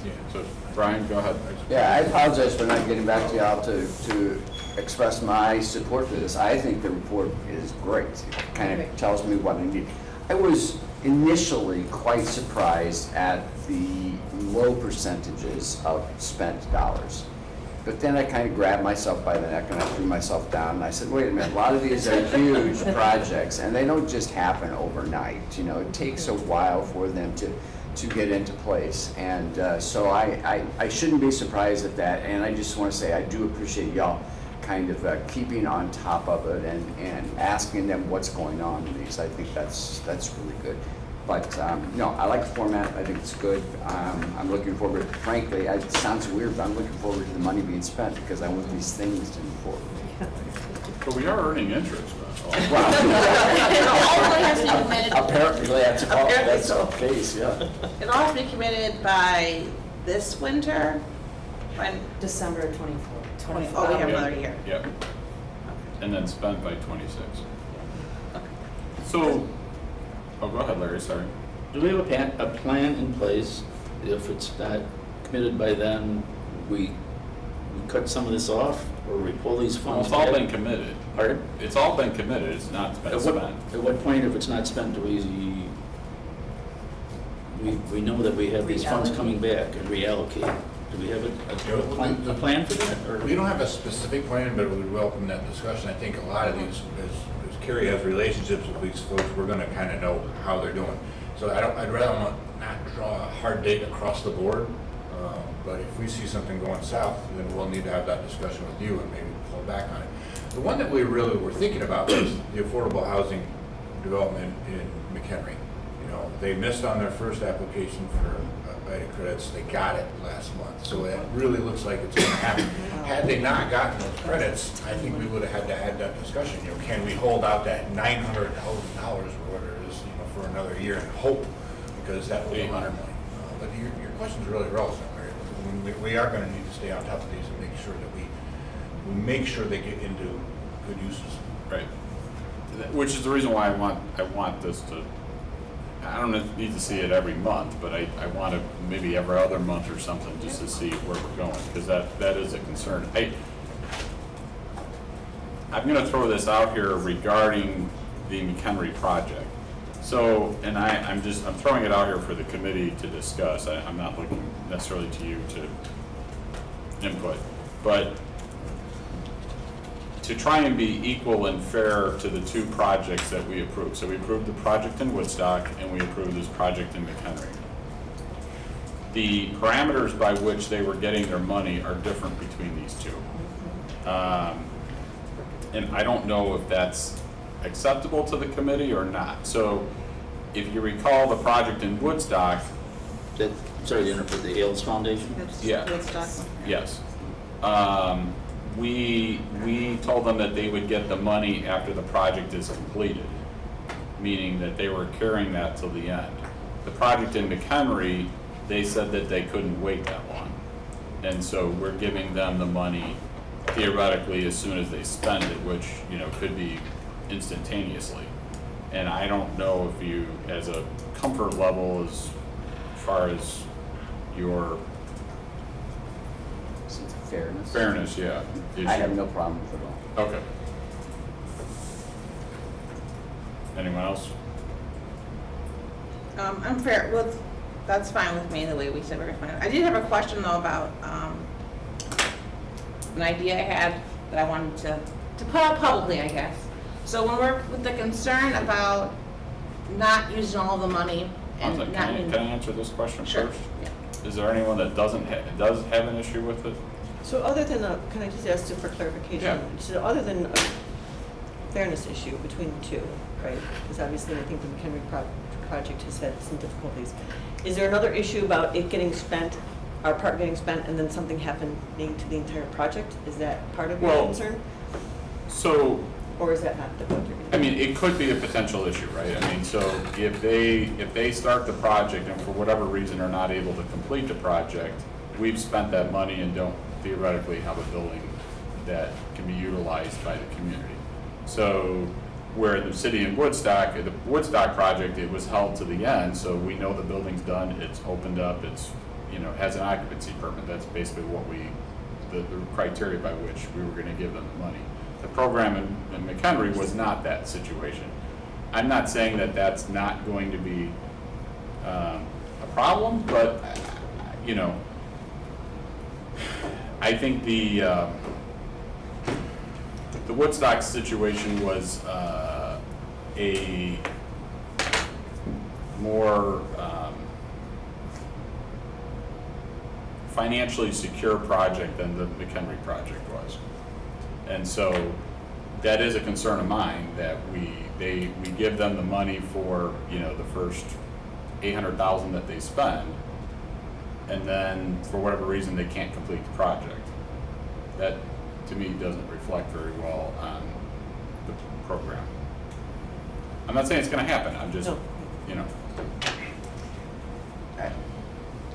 Yeah. So, Brian, go ahead. Yeah, I apologize for not getting back to y'all to express my support for this. I think the report is great. It kind of tells me what I need. I was initially quite surprised at the low percentages of spent dollars. But then I kind of grabbed myself by the neck and I threw myself down and I said, wait a minute, a lot of these are huge projects and they don't just happen overnight. You know, it takes a while for them to get into place. And so I shouldn't be surprised at that. And I just want to say I do appreciate y'all kind of keeping on top of it and asking them what's going on in these. I think that's really good. But no, I like the format. I think it's good. I'm looking forward, frankly, it sounds weird, but I'm looking forward to the money being spent because I want these things to move forward. But we are earning interest, though. All has to be committed. Apparently, that's Apparently the so. case, yeah. It all has to be committed by this winter, when, December 24th. oh, we have another year. Yep. And then spent by 26. So, oh, go ahead, Larry, sorry. Do we have a plan in place? If it's not committed by then, we cut some of this off, or we pull these Well, funds it's all back? been committed. Pardon? It's all been committed, it's not been At spent. what point, if it's not spent, do we know that we have these funds coming back and reallocate? Do we have a plan for that? Or? We don't have a specific plan, but we would welcome that discussion. I think a lot of these, as Carrie has relationships with these folks, we're gonna kind of know how they're doing. So I'd rather not draw a hard date across the board, but if we see something going south, then we'll need to have that discussion with you and maybe pull back on it. The one that we really were thinking about was the affordable housing development in McHenry. You know, they missed on their first application for IDA credits. They got it last month, so it really looks like it's going to happen. Had they not gotten those credits, I think we would have had to have that discussion. You know, can we hold out that $900,000 or whatever it is, you know, for another year and hope, because that would be $800 million. But your question's really relevant, Larry. We are going to need to stay on top of these and make sure that we make sure they get into good uses. Right. Which is the reason why I want this to, I don't need to see it every month, but I want to maybe every other month or something just to see where we're going, because that is a concern. I'm going to throw this out here regarding the McHenry project. So, and I'm throwing it out here for the committee to discuss. I'm not looking necessarily to you to input, but to try and be equal and fair to the two projects that we approved. So we approved the project in Woodstock and we approved this project in McHenry. The parameters by which they were getting their money are different between these two. And I don't know if that's acceptable to the committee or not. So if you recall the project in Woodstock. Sorry to interrupt, the Ailes Foundation? Yeah. Yes. We told them that they would get the money after the project is completed, meaning that they were carrying that till the end. The project in McHenry, they said that they couldn't wait that long. And so we're giving them the money theoretically as soon as they spend it, which, you know, could be instantaneously. And I don't know if you, as a comfort level, as far as your fairness, yeah. I have no problem with it all. Okay. Anyone else? I'm fair with, that's fine with me, the way we said we're fine. I did have a question though about, an idea I had that I wanted to put out publicly, I guess. So when we're with the concern about not using all the money and Can not. I answer this question Sure. first? Yeah. Is there anyone that does have an issue with it? So other than, can I just ask you for clarification? Yeah. So other than a fairness issue between the two, right? Because obviously I think the McHenry project has had some difficulties. Is there another issue about it getting spent, our part getting spent, and then something happening to the entire project? Is that part of your concern? So, Or is that not the what you're I mean, it could be a potential issue, right? I mean, so if they start the project and for whatever reason are not able to complete the project, we've spent that money and don't theoretically have a building that can be utilized by the community. So where the city in Woodstock, the Woodstock project, it was held to the end, so we know the building's done, it's opened up, it's, you know, has an occupancy permit. That's basically what the criteria by which we were gonna give them the money. The program in McHenry was not that situation. I'm not saying that that's not going to be a problem, but, you know, I think the Woodstock situation was a more financially secure project than the McHenry project was. And so that is a concern of mine, that we give them the money for, you know, the first $800,000 that they spend, and then for whatever reason they can't complete the project. That to me doesn't reflect very well on the program. I'm not saying it's gonna happen, I'm just, No. you know.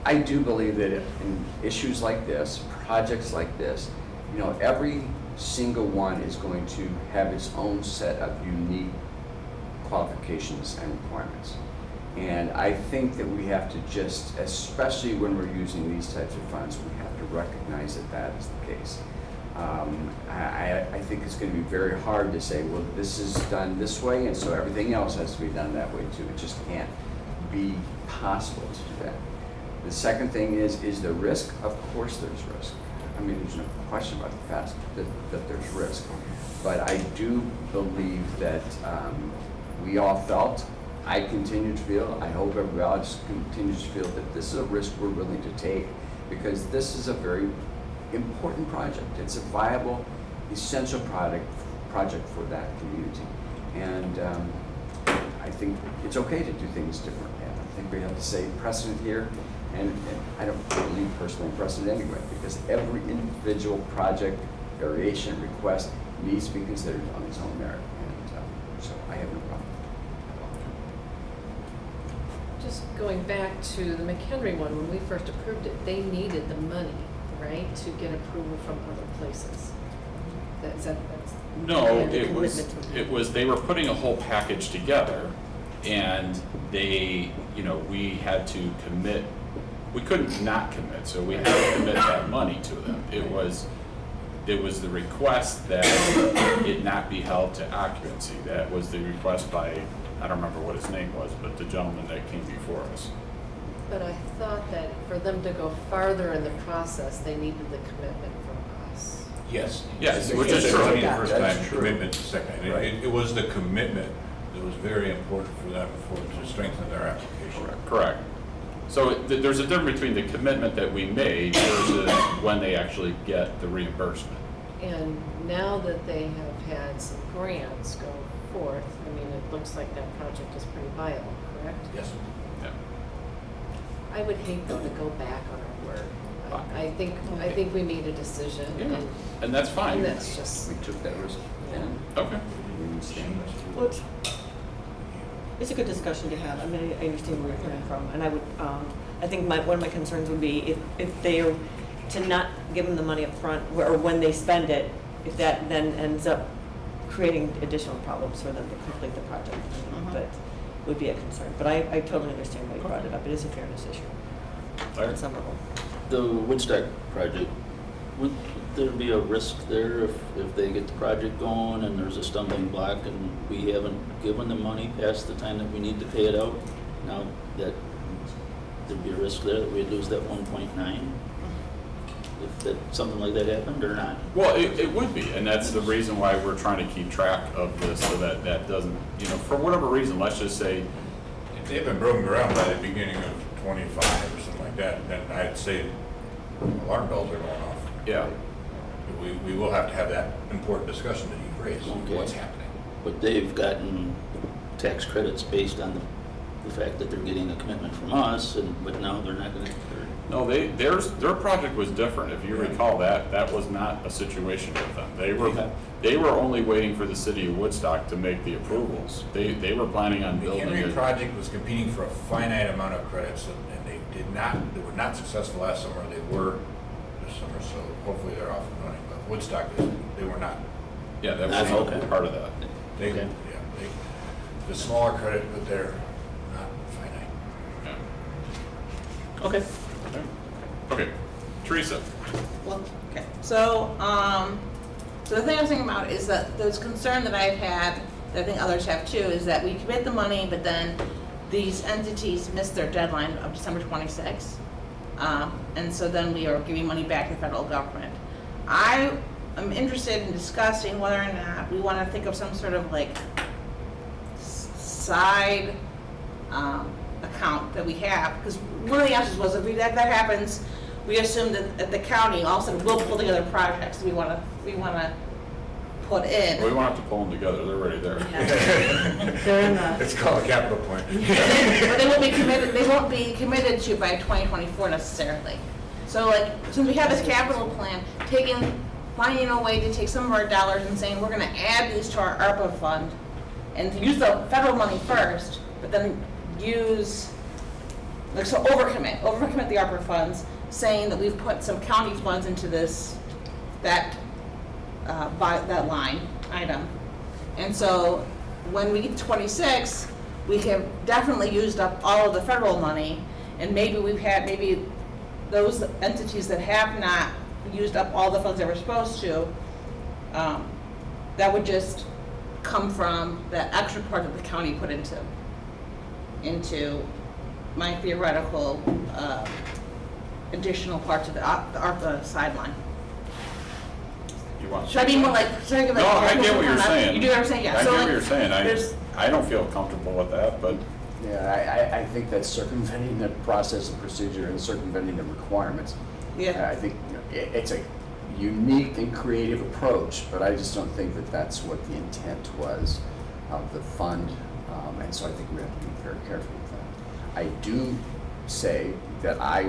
I do believe that in issues like this, projects like this, you know, every single one is going to have its own set of unique qualifications and requirements. And I think that we have to just, especially when we're using these types of funds, we have to recognize that that is the case. I think it's going to be very hard to say, well, this is done this way, and so everything else has to be done that way too. It just can't be possible to do that. The second thing is there risk? Of course there's risk. I mean, there's no question about the fact that there's risk. But I do believe that we all felt, I continue to feel, I hope everybody else continues to feel that this is a risk we're willing to take, because this is a very important project. It's a viable, essential project for that community. And I think it's okay to do things differently. I think we have to say precedent here, and I don't believe personally in precedent anyway, because every individual project, variation, request needs to be considered on its own merit. And so I have no problem. Just going back to the McHenry one, when we first approved it, they needed the money, right, to get approval from other places. That's No, Yeah, the it was, commitment to- it was, they were putting a whole package together, and they, you know, we had to commit, we couldn't not commit, so we had to commit that money to them. It was the request that it not be held to occupancy. That was the request by, I don't remember what his name was, but the gentleman that came before us. But I thought that for them to go farther in the process, they needed the commitment from us. Yes. Yes, which is It's true. money the first That's time, true. commitment the second. And Right. it was the commitment that was very important for them to strengthen their application. Correct. So there's a difference between the commitment that we made versus when they actually get the reimbursement. And now that they have had some grants go forth, I mean, it looks like that project is pretty viable, correct? Yes. Yeah. I would hate though to go back on our word. I think we made a decision, Yeah, and that's fine. and that's just, We took that risk. And Okay. we understand. Well, it's a good discussion to have. I mean, I understand where you're coming from, and I would, I think one of my concerns would be if they are to not give them the money up front, or when they spend it, if that then ends up creating additional problems for them to complete the project. But would be a concern. But I totally understand why you brought it up. It is a fairness issue on some level. The Woodstock project, would there be a risk there if they get the project going and there's a stumbling block and we haven't given the money past the time that we need to pay it out? Now, that there'd be a risk there that we'd lose that 1.9 if something like that happened or not? Well, it would be, and that's the reason why we're trying to keep track of this, so that that doesn't, you know, for whatever reason, let's just say, If they've been broken ground by the beginning of 25 or something like that, then I'd say alarm bells are going off. yeah, We will have to have that important discussion that you've raised, Okay. what's happening. But they've gotten tax credits based on the fact that they're getting a commitment from us, but now they're not gonna, no, their project was different. If you recall that was not a situation with them. They were only waiting for the city of Woodstock to make the approvals. They were planning on The building McHenry it. project was competing for a finite amount of credits, and they were not successful last summer. They were this summer, so hopefully they're off and running. But Woodstock, they were not. Yeah, that That's was okay. part of that. They, Okay. yeah, the smaller credit, but they're not finite. Yeah. okay. Okay, Teresa, Well, okay, so, so the thing I was thinking about is that there's concern that I've had, that I think others have too, is that we commit the money, but then these entities miss their deadline of December 26th. And so then we are giving money back to the federal government. I am interested in discussing whether or not we want to think of some sort of like side account that we have, because one of the answers was if that happens, we assume that at the county all of a sudden will pull together projects we want to put in. we won't have to pull them together, they're already there. They're in the, It's called a capital plan. But they won't be committed. They won't be committed to by 2024 necessarily. So like, since we have this capital plan, finding a way to take some of our dollars and saying we're going to add these to our ARPA fund, and to use the federal money first, but then use like so overcommit the ARPA funds, saying that we've put some county funds into that line item. And so when we get to 26, we have definitely used up all of the federal money, and maybe those entities that have not used up all the funds they were supposed to, that would just come from that extra part that the county put into my theoretical additional parts of the ARPA sideline. You want? Should I be more like? Should I give like? No, I get what you're saying. You do what I'm saying, yeah. I So, get like, what you're saying, there's- I don't feel comfortable with that, but Yeah, I think that's circumventing the process and procedure and circumventing the requirements. Yeah. I think it's a unique and creative approach, but I just don't think that that's what the intent was of the fund, and so I think we have to be very careful with that. I do say that I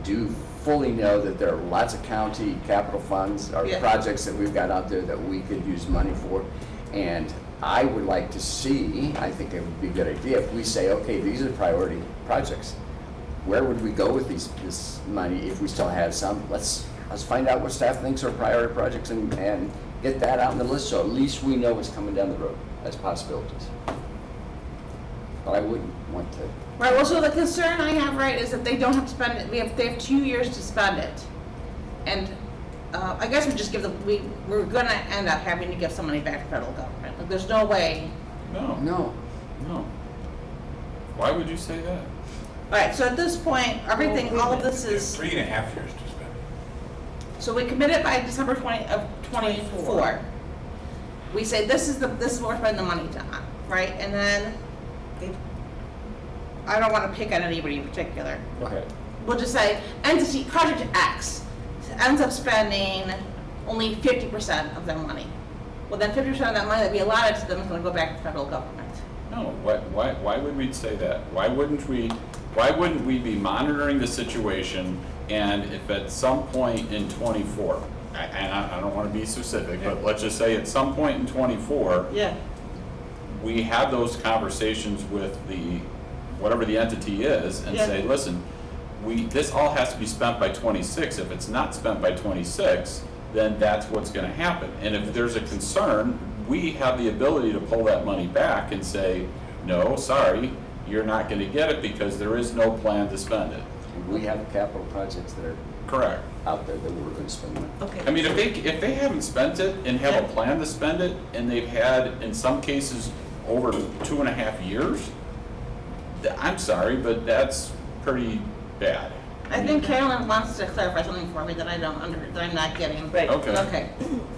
do fully know that there are lots of county capital funds or Yeah. projects that we've got out there that we could use money for, and I would like to see, I think it would be a good idea if we say, okay, these are priority projects. Where would we go with this money if we still have some? Let's find out what staff thinks are priority projects and get that out on the list, so at least we know what's coming down the road as possibilities. But I wouldn't want to. Right, well, so the concern I have, right, is that they don't have to spend it, they have 2 years to spend it. And I guess we just we're gonna end up having to give some money back to federal government. Like, there's no way. No. Why would you say that? All right, so at this point, everything, all of this There's is, 3.5 years to spend. so we commit it by December 24. We say this is what we're spending the money on, right? And then, I don't want to pick on anybody in particular. Okay. We'll just say entity, project X ends up spending only 50% of their money. Well, then 50% of that money that we allotted to them is going to go back to the federal government. No, why would we say that? Why wouldn't we be monitoring the situation, and if at some point in 24, and I don't want to be specific, but let's just say at some point in 24, Yeah. we have those conversations with whatever the entity is, and Yeah. say, listen, this all has to be spent by 26. If it's not spent by 26, then that's what's going to happen. And if there's a concern, we have the ability to pull that money back and say, no, sorry, you're not going to get it because there is no plan to spend it. And we have capital projects that are Correct. out there that we're going to spend money. okay. I mean, if they haven't spent it and have a plan to spend it, and they've had, in some cases, over 2.5 years, I'm sorry, but that's pretty bad. I think Carolyn wants to clarify something for me that that I'm not getting. Right. Okay. Okay.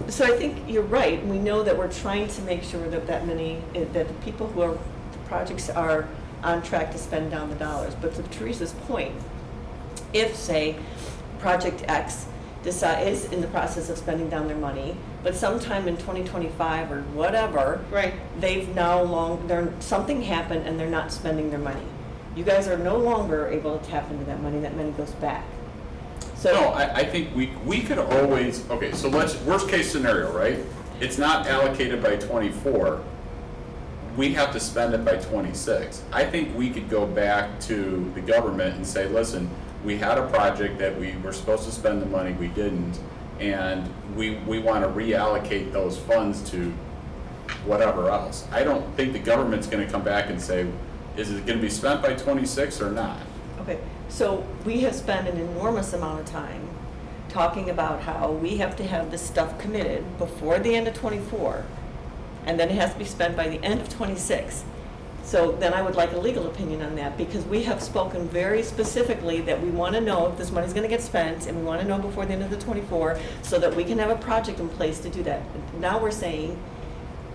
So I think you're right. We know that we're trying to make sure that that the people who are, the projects are on track to spend down the dollars. But to Teresa's point, if, say, Project X is in the process of spending down their money, but sometime in 2025 or whatever, Right. something happened and they're not spending their money. You guys are no longer able to tap into that money goes back. So. No, I think we could always, okay, so worst case scenario, right? It's not allocated by 24. We have to spend it by 26. I think we could go back to the government and say, listen, we had a project that we were supposed to spend the money, we didn't, and we want to reallocate those funds to whatever else. I don't think the government's going to come back and say, is it going to be spent by 26 or not? Okay, so we have spent an enormous amount of time talking about how we have to have this stuff committed before the end of '24, and then it has to be spent by the end of '26. So then I would like a legal opinion on that, because we have spoken very specifically that we want to know if this money's going to get spent, and we want to know before the end of the '24, so that we can have a project in place to do that. Now we're saying,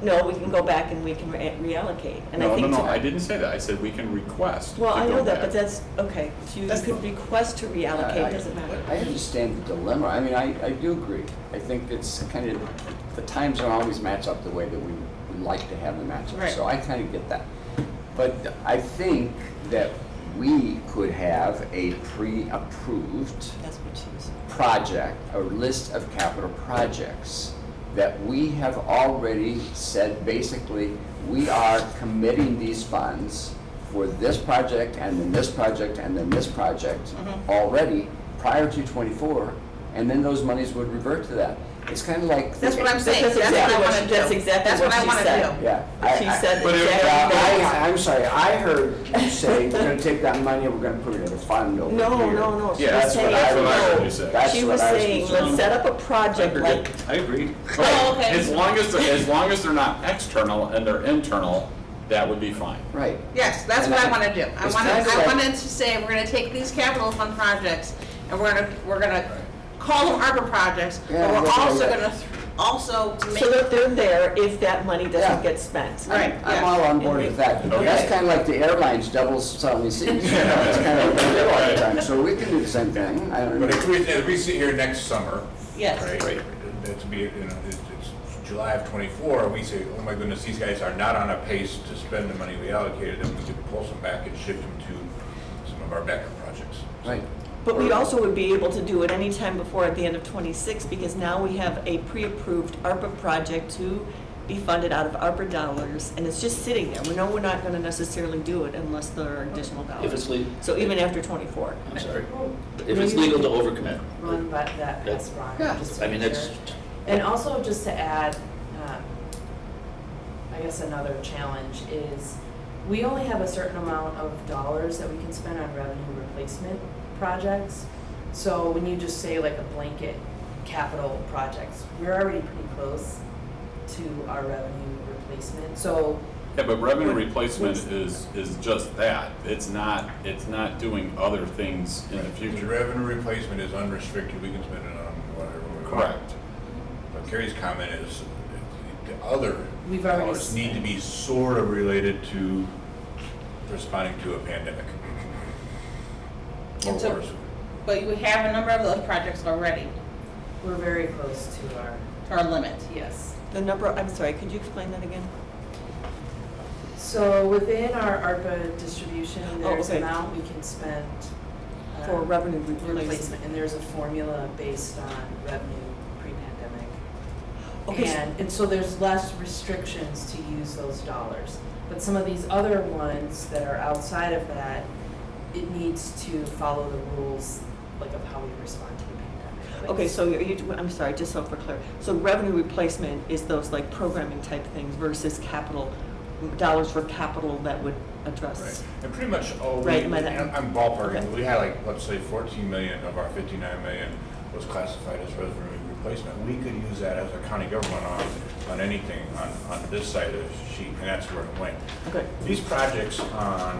no, we can go back and we can reallocate. And I No, think no, no, to- I didn't say that. I said we can request to Well, I go know that, back. but that's, okay, so you could request to reallocate, doesn't matter. I understand the dilemma. I mean, I do agree. I think it's kind of, the times don't always match up the way that we would like to have them match up. Right. So I kind of get that. But I think that we could have a pre-approved That's what she was. project, a list of capital projects that we have already said, basically, we are committing these funds for this project and then this project and then this project already prior to '24, and then those monies would revert to that. It's kind of like. That's what I'm saying, That's that's what exactly I what wanna she- do. that's exactly That's what what I she wanna said. do. Yeah. She said But it- exactly that. I'm sorry, I heard you say we're gonna take that money and we're gonna put it in a fund over here. No, she Yeah, was that's saying, what I heard no. you say. That's She what was I was saying, concerned let's set up a project like, I agree. Oh, okay. As long as they're not external and they're internal, that would be fine. Right. Yes, that's And what I that- wanna do. it's kind of I like- wanted to say, we're gonna take these capital fund projects, and we're gonna call them ARPA projects, Yeah, but we're yeah, also yeah. gonna, also to make. so that they're there if that money Yeah. doesn't get spent. Right. I'm all on board with that. Okay. That's kind of like the airlines doubles selling seats. You know, it's kind of what they do all the time. So we can do the same thing. I don't But know. if we sit here next summer, Yes. right, that's be, you know, it's July of '24, and we say, oh my goodness, these guys are not on a pace to spend the money we allocated, then we could pull some back and shift them to some of our backup projects. Right. But we also would be able to do it anytime before at the end of '26, because now we have a pre-approved ARPA project to be funded out of ARPA dollars, and it's just sitting there. We know we're not gonna necessarily do it unless there are additional If it's dollars. legal, So even after '24. I'm sorry. If it's legal to overcommit. Run that past Ron, Yeah. just to I mean, make that's, sure. And also, just to add, I guess another challenge is, we only have a certain amount of dollars that we can spend on revenue replacement projects. So when you just say like a blanket capital projects, we're already pretty close to our revenue replacement, so. Yeah, but revenue replacement What's- is just that. It's not doing other things in the The future. revenue replacement is unrestricted, we can spend it on whatever we want. Correct. But Carrie's comment is, the other We've already dollars need to be sort of related to responding to a pandemic. Or And so- worse. But we have a number of those projects already, We're very close to our, to our limit. yes. The number, I'm sorry, could you explain that again? So within our ARPA distribution, there's okay. an amount we can spend. For revenue replacement, replacement. and there's a formula based on revenue pre-pandemic. Okay, And so there's less restrictions to use those dollars. But some of these other ones that are outside of that, it needs to follow the rules, like of how we respond to the pandemic. Like- Okay, so I'm sorry, just so for clear. So revenue replacement is those like programming type things versus capital, dollars for capital that would Right, address. and pretty much, Right, am I there? I'm ballparking, Okay. we had like, let's say 14 million of our 59 million was classified as revenue replacement. We could use that as a county government on anything on this side of the sheet, and that's where it went. Okay. These projects on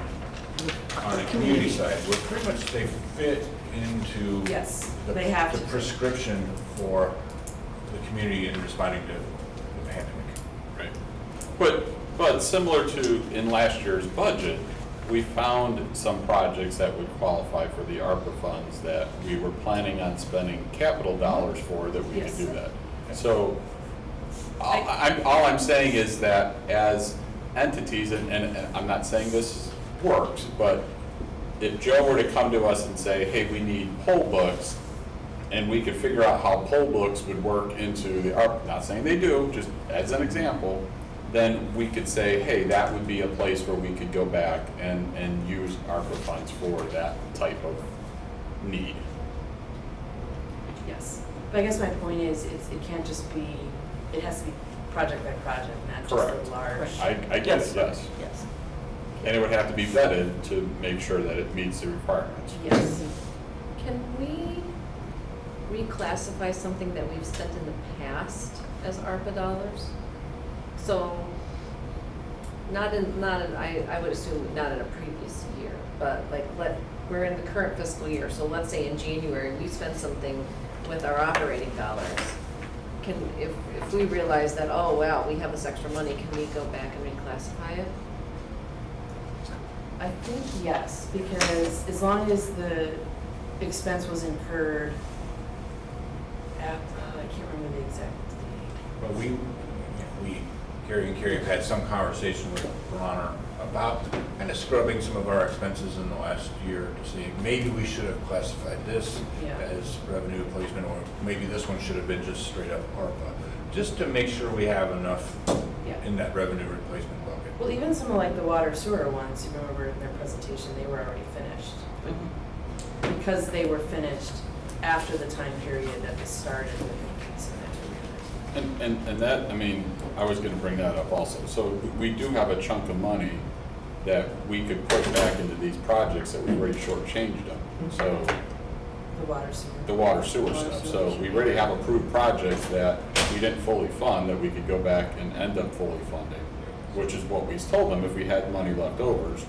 the community side, were pretty much, they fit into Yes, the they have the to. prescription for the community in responding to the pandemic. Right. But similar to in last year's budget, we found some projects that would qualify for the ARPA funds that we were planning on spending capital dollars for, that we could Yes. do that. So, all I'm saying is that as entities, and I'm not saying this works, but if Joe were to come to us and say, hey, we need Pollbooks, and we could figure out how Pollbooks would work into the ARPA, not saying they do, just as an example, then we could say, hey, that would be a place where we could go back and use ARPA funds for that type of need. Yes, but I guess my point is, it can't just be, it has to be project by project, not just Correct. a large. I get it, yes. Yes. And it would have to be vetted to make sure that it meets the requirements. Yes. Can we reclassify something that we've spent in the past as ARPA dollars? So, I would assume not in a previous year, but like, we're in the current fiscal year, so let's say in January, we spent something with our operating dollars. If we realize that, oh, wow, we have this extra money, can we go back and reclassify it? I think yes, because as long as the expense was incurred at, I can't remember the exact date. Well, Carrie and Carrie have had some conversation with Bronner about kind of scrubbing some of our expenses in the last year to see, maybe we should have classified this Yeah. as revenue replacement, or maybe this one should have been just straight up ARPA, just to make sure we have enough Yeah. in that revenue replacement bucket. Well, even some of like the water sewer ones, you remember in their presentation, they were already finished. But because they were finished after the time period that they started with the so And that, I mean, I was gonna bring that up also. So we do have a chunk of money that we could put back into these projects that we've already shortchanged them. So the water sewer. the water sewer Water stuff. sewer. So we already have approved projects that we didn't fully fund, that we could go back and end up fully funding, which is what we told them, if we had money left overs,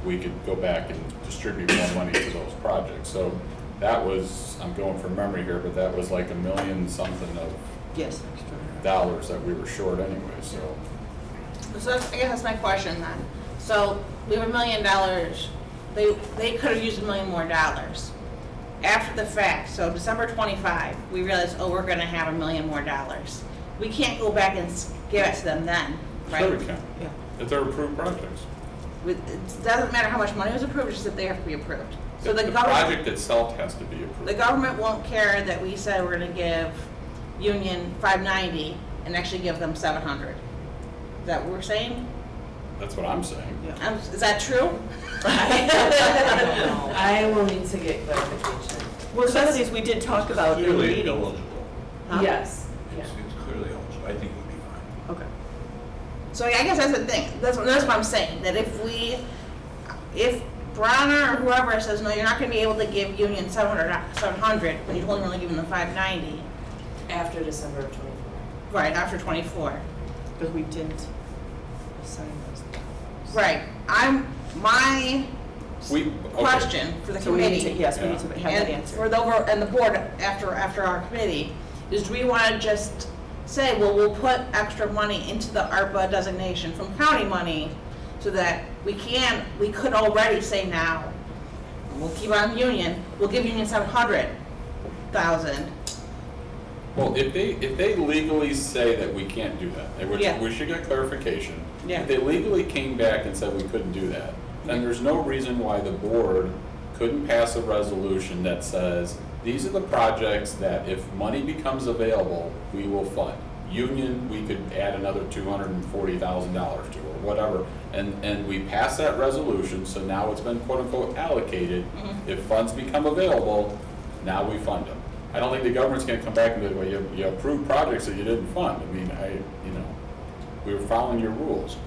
we could go back and distribute more money to those projects. So that was, I'm going from memory here, but that was like $1 million something of Yes, extra. dollars that we were short anyway, so. So I guess that's my question then. So we have $1 million, they could have used $1 million more dollars. After the fact, so December 25, we realized, oh, we're gonna have $1 million more dollars. We can't go back and give it to them then, right? Sure we can. Yeah. If they're approved projects. It doesn't matter how much money was approved, it's just that they have to be approved. So the government, project itself has to be approved. the government won't care that we said we're gonna give Union 590 and actually give them 700. Is that what we're saying? That's what I'm saying. Is that true? I will need to get clarification. Well, some of these we did talk about in the Clearly meeting. eligible. Huh? Yes, yeah. It's clearly eligible. I think it would be fine. Okay. So I guess that's the thing, that's what I'm saying, that if Bronner or whoever says, no, you're not gonna be able to give Union 700, when you've only really given them 590, After December of 24. right, after 24. Because we didn't assign those. Right, my Okay. question for the So we need to, committee, yes, we need to have that and answer. for the board after our committee, is do we wanna just say, well, we'll put extra money into the ARPA designation from county money, so that we could already say now, we'll keep on Union, we'll give Union 700,000. Well, if they legally say that we can't do that, which Yeah. we should get clarification. Yeah. If they legally came back and said we couldn't do that, then there's no reason why the board couldn't pass a resolution that says, these are the projects that if money becomes available, we will fund. Union, we could add another $240,000 to, or whatever, and we pass that resolution, so now it's been quote-unquote allocated. If funds become available, now we fund them. I don't think the government's gonna come back and be, well, you approved projects that you didn't fund. I mean, we were following your rules.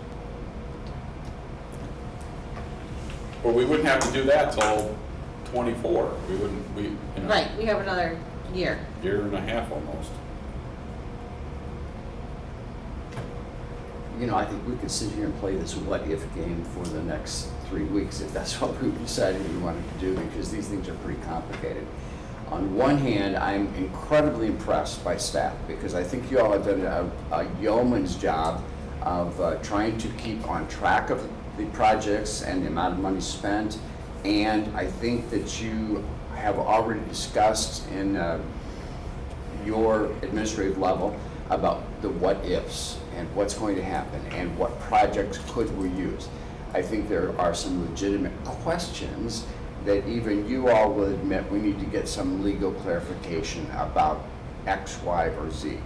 But we wouldn't have to do that till 24. We wouldn't, Right, we have another year. year and a half almost. I think we could sit here and play this what-if game for the next 3 weeks if that's what we decided we wanted to do, because these things are pretty complicated. On one hand, I'm incredibly impressed by staff, because I think you all have done a yeoman's job of trying to keep on track of the projects and the amount of money spent. And I think that you have already discussed in your administrative level about the what-ifs and what's going to happen and what projects could we use. I think there are some legitimate questions that even you all will admit we need to get some legal clarification about X, Y, or Z.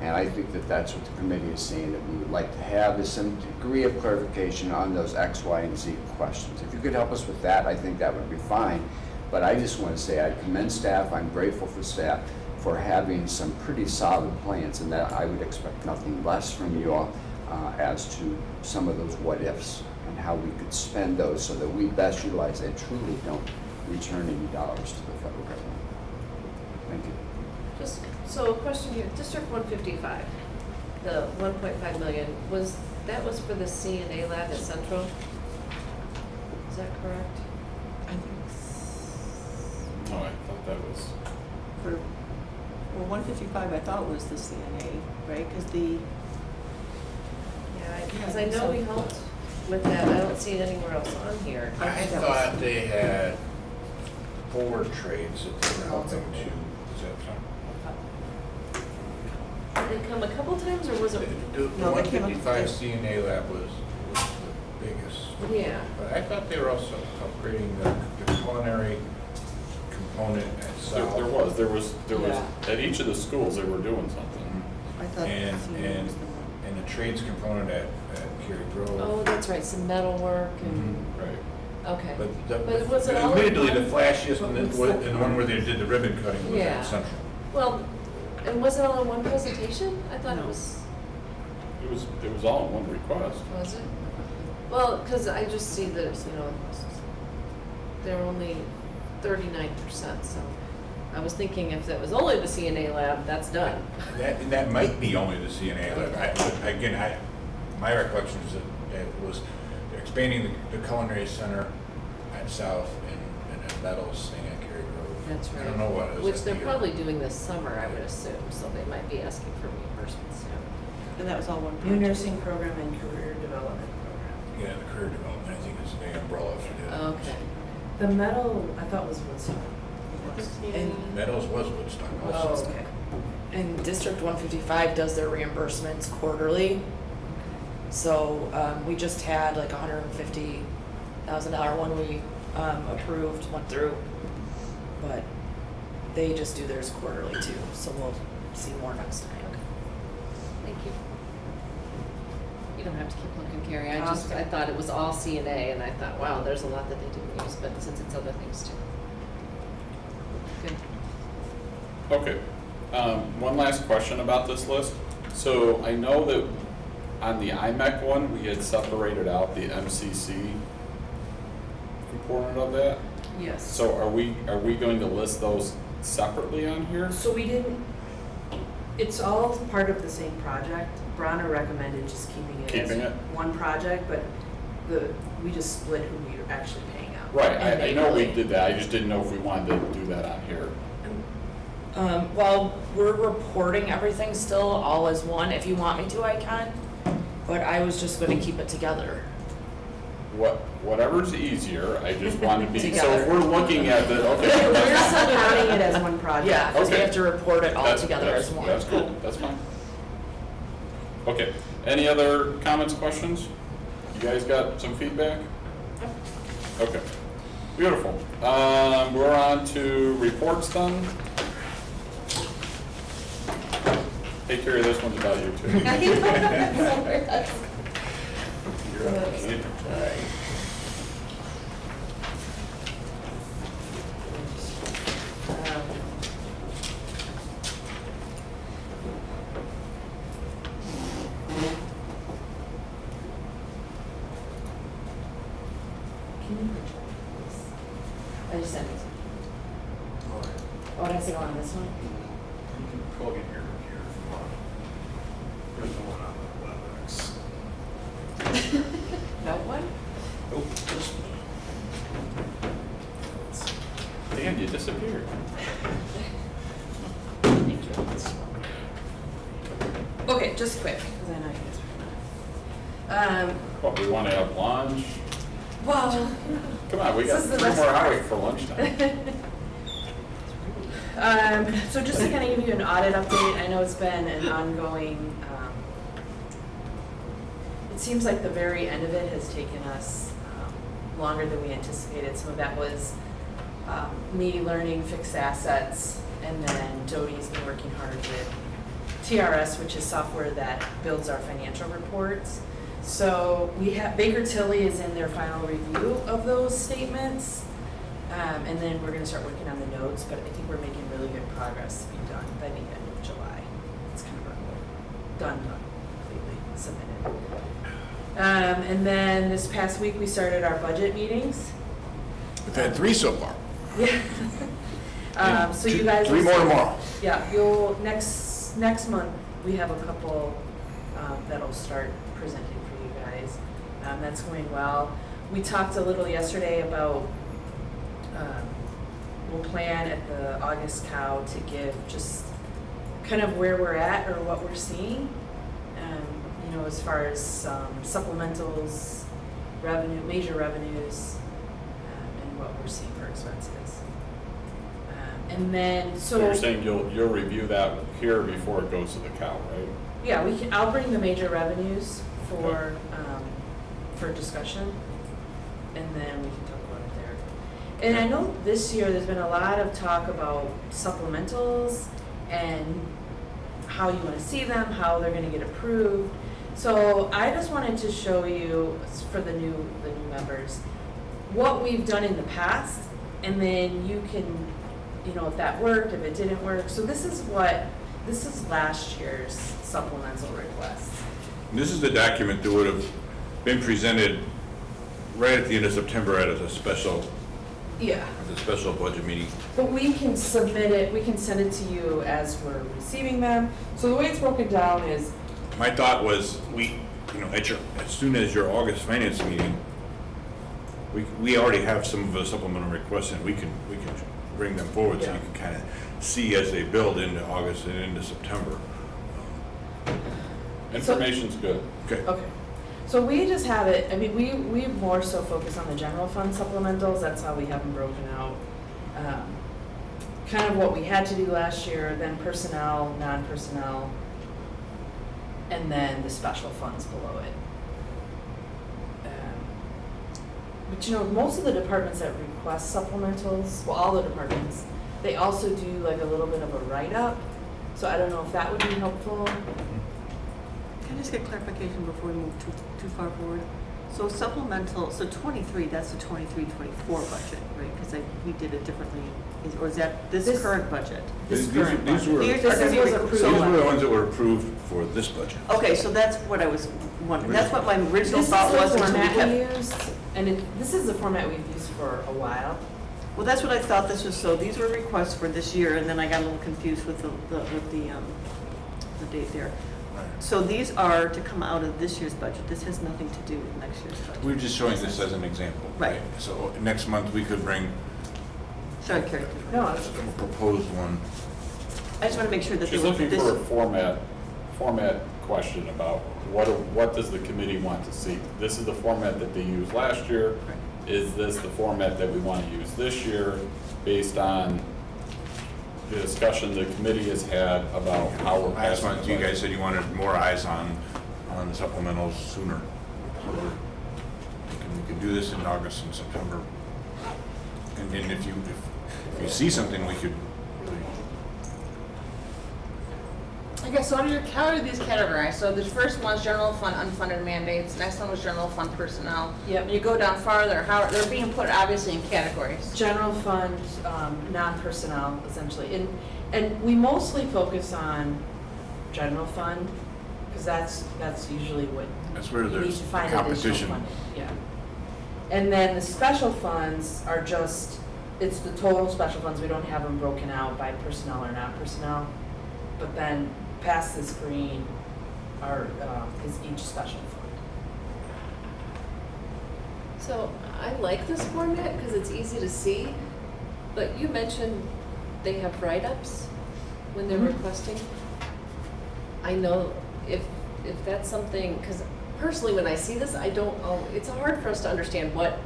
And I think that that's what the committee is saying that we would like to have, is some degree of clarification on those X, Y, and Z questions. If you could help us with that, I think that would be fine. But I just want to say I commend staff, I'm grateful for staff for having some pretty solid plans, and that I would expect nothing less from you all as to some of those what-ifs. and how we could spend those so that we best utilize and truly don't return any dollars to the federal government. Thank you. Just, so a question here, District 155, the 1.5 million, was for the CNA lab at Central? Is that correct? I think No, I thought that was, for, well, 155, I thought was the CNA, right? Because the, Yeah, because I know we helped with that, I don't see it anywhere else on here. I thought they had 4 trades that they were helping to, is that something? Did they come a couple times, or was it? The No, they came up- 155 CNA lab was the biggest. Yeah. But I thought they were also upgrading the culinary component at South. there was, Yeah. at each of the schools, they were doing something. I thought the And, CNA and, was the one. and the trades component at Cary Grove. Oh, that's right, some metal work and, Right. okay. But was it all in admittedly, the one? flashiest What one, was and the one where they did the ribbon cutting was Yeah. at Central. Well, and was it all in one presentation? I thought it was, It was all in one request. was it? Well, because I just see that, they're only 39%, so I was thinking if that was only the CNA lab, that's done. That might be only the CNA lab. My recollection is that it was expanding the culinary center at South and at Meadows thing at Cary Grove. That's right. I don't know what it was. Which at they're the, probably doing this summer, I would assume, so they might be asking for reimbursements soon. And that was all one New project. nursing program and career development program. Yeah, the career development, I think is the umbrella for that. Okay. The metal, I thought was Woodstock. And, Meadows was Woodstock also. okay. and District 155 does their reimbursements quarterly. So, we just had like $150,000 one we, approved, went through. But they just do theirs quarterly too, so we'll see more next time. Thank you. You don't have to keep looking, Carrie. I thought it was all CNA, and I thought, wow, there's a lot that they didn't use, but since it's other things too. Good. Okay. One last question about this list. So I know that on the IMEC one, we had separated out the MCC component of that. Yes. So are we going to list those separately on here? So we didn't, it's all part of the same project. Bronner recommended just Keeping it? one project, but we just split who we were actually paying out. Right, And I they know we really- did that, I just didn't know if we wanted to do that on here. Well, we're reporting everything still all as one. If you want me to, I can. But I was just gonna keep it together. Whatever's easier, I just want to be, so Together. if we're looking at the, okay. We're that's- still counting it as one project. Yeah, because we Okay. have to report it all that's- together that's- as one. That's cool, that's fine. Okay, any other comments, questions? You guys got some feedback? Okay, beautiful. We're on to reports then. Hey Carrie, this one's about you too. You're up. All right. Can you I just sent it. Oh, did I say on this one? You can plug in your computer if you want. There's no one on the WebEx. No one? Oh, this one. Dan, you disappeared. Okay, just quick, because I know you guys are. What, we want to have lunch? Well. Come on, we got This is the 3 best more part. hours for lunchtime. So just to kind of give you an audit update, I know it's been an ongoing, it seems like the very end of it has taken us longer than we anticipated. Some of that was me learning fixed assets, and then Jody's been working hard with TRS, which is software that builds our financial reports. So we have, Baker Tilly is in their final review of those statements. And then we're gonna start working on the notes, but I think we're making really good progress to be done by the end of July. It's kind of our goal. Done, completely submitted. And then this past week, we started our budget meetings. We've had 3 so far. Yeah. So you guys. 3 more tomorrow. Yeah, next month, we have a couple that'll start presenting for you guys. That's going well. We talked a little yesterday about, we'll plan at the August cow to give just kind of where we're at or what we're seeing. You know, as far as supplementals, revenue, major revenues, and what we're seeing for expenses. And then, So you're saying you'll review that here before it goes to the cow, right? yeah, I'll bring the major revenues for discussion, and then we can talk about it there. And I know this year there's been a lot of talk about supplementals and how you want to see them, how they're going to get approved. So I just wanted to show you, for the new members, what we've done in the past, and then you can, you know, if that worked, if it didn't work. So this is last year's supplemental request. This is the document that would have been presented right at the end of September at a special budget meeting. But we can submit it, we can send it to you as we're receiving them. So the way it's broken down is, My thought was, as soon as your August finance meeting, we already have some of the supplemental requests, and we can bring them forward so you can kind of see as they build into August and into September. Information's good. Okay. okay. So we just have it, I mean, we more so focus on the general fund supplementals, that's how we have them broken out. Kind of what we had to do last year, then personnel, non-personnel, and then the special funds below it. But you know, most of the departments that request supplementals, well, all the departments, they also do like a little bit of a write-up. So I don't know if that would be helpful. Can I just get clarification before we move too far forward? So supplemental, so 23, that's the 23-24 budget, right? Because we did it differently, or is that this current budget? This These current were- budget. These are This was approved. These were the ones that were approved for this budget. Okay, so that's what I was wondering. That's what my original This is thought was. the until we format we kept- used, and this is the format we've used for a while. Well, that's what I thought this was, so these were requests for this year, and then I got a little confused with the date there. So these are to come out of this year's budget. This has nothing to do with next year's budget. We're just showing this as an example. Right. So next month, we could bring Sorry, Carrie. No, a proposed one. I just want to make sure that She's they were looking this. for a format question about what does the committee want to see? This is the format that they used last year. Right. Is this the format that we want to use this year based on the discussion the committee has had about how we're Last passing month, the you guys budget? said you wanted more eyes on the supplementals sooner. So we could do this in August and September. And then if you see something, we could, I guess, so how are these categorized? So the first one's general fund unfunded mandates, next one was general fund personnel. Yep. When you go down farther, how, they're being put obviously in categories. general fund, non-personnel, essentially. And we mostly focus on general fund, because that's usually what that's where you need there's to find additional competition. funding. Yeah. And then the special funds are just, it's the total special funds, we don't have them broken out by personnel or non-personnel. But then past this green is each special fund. So I like this format because it's easy to see, but you mentioned they have write-ups when they're requesting. I know if that's something, because personally when I see this, it's hard for us to understand what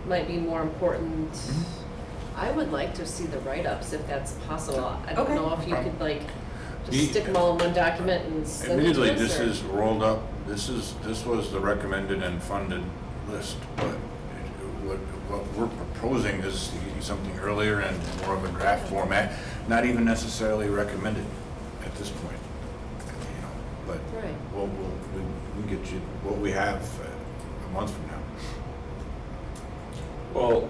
might be more important. I would like to see the write-ups if that's possible. I don't Okay. know if you could like The- just stick them all in one document and send it to Admittedly, us, this or- is rolled up, this was the recommended and funded list, but what we're proposing is something earlier and more of a draft format, not even necessarily recommended at this point. But Right. we'll get you what we have a month from now. Well,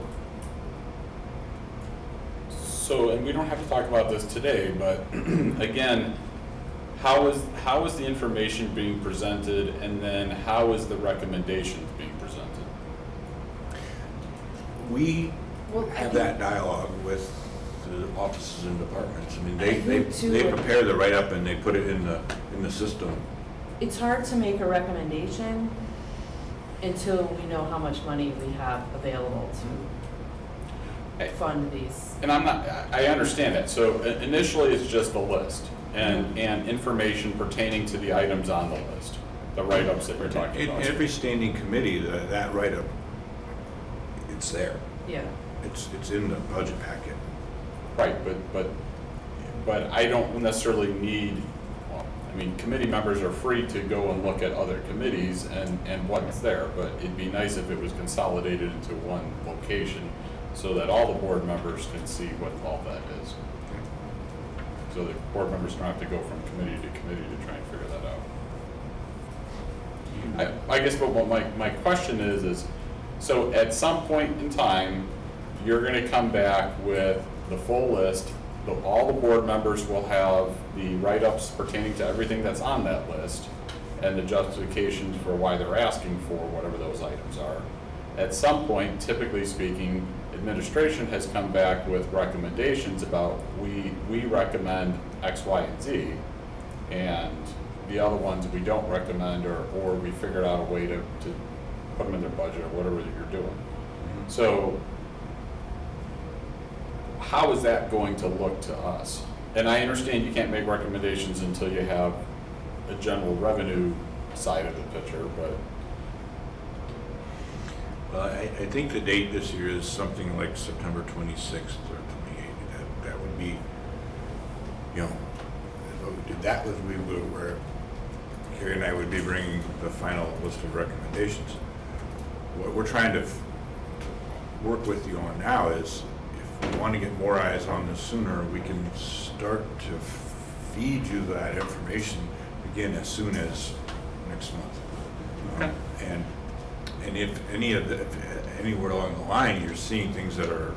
so, and we don't have to talk about this today, but again, how is the information being presented, and then how is the recommendations being presented? We Well, I have think- that dialogue with the offices and departments. I mean, I they think too, they like- prepare the write-up and they put it in the system. It's hard to make a recommendation until we know how much money we have available to fund these. And I understand that. So initially, it's just a list and information pertaining to the items on the list, the write-ups that you're talking In about. every standing committee, that write-up, it's there. Yeah. It's in the budget packet. Right, but I don't necessarily need, well, I mean, committee members are free to go and look at other committees and what's there, but it'd be nice if it was consolidated into one location so that all the board members can see what all that is. So that board members don't have to go from committee to committee to try and figure that out. I guess what my question is, so at some point in time, you're gonna come back with the full list, all the board members will have the write-ups pertaining to everything that's on that list, and the justifications for why they're asking for whatever those items are. At some point, typically speaking, administration has come back with recommendations about, we recommend X, Y, and Z, and the other ones we don't recommend, or we figured out a way to put them in their budget, or whatever that you're doing. So, how is that going to look to us? And I understand you can't make recommendations until you have a general revenue side of the picture, but. Well, I think the date this year is something like September 26th or 28th. That would be, you know, that was where Carrie and I would be bringing the final list of recommendations. What we're trying to work with you on now is, if we want to get more eyes on this sooner, we can start to feed you that information again as soon as next month. Okay. And if anywhere along the line you're seeing things that are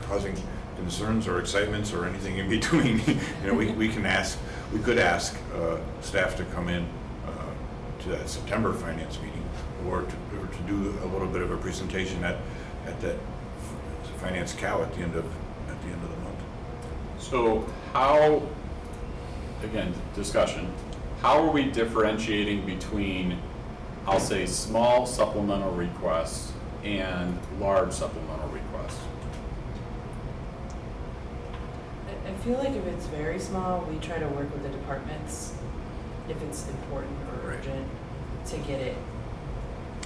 causing concerns or excitements or anything in between, we could ask staff to come in to that September finance meeting, or to do a little bit of a presentation at that finance cow at the end of the month. So how, again, discussion, how are we differentiating between, I'll say, small supplemental requests and large supplemental requests? I feel like if it's very small, we try to work with the departments, if it's important or urgent, to get it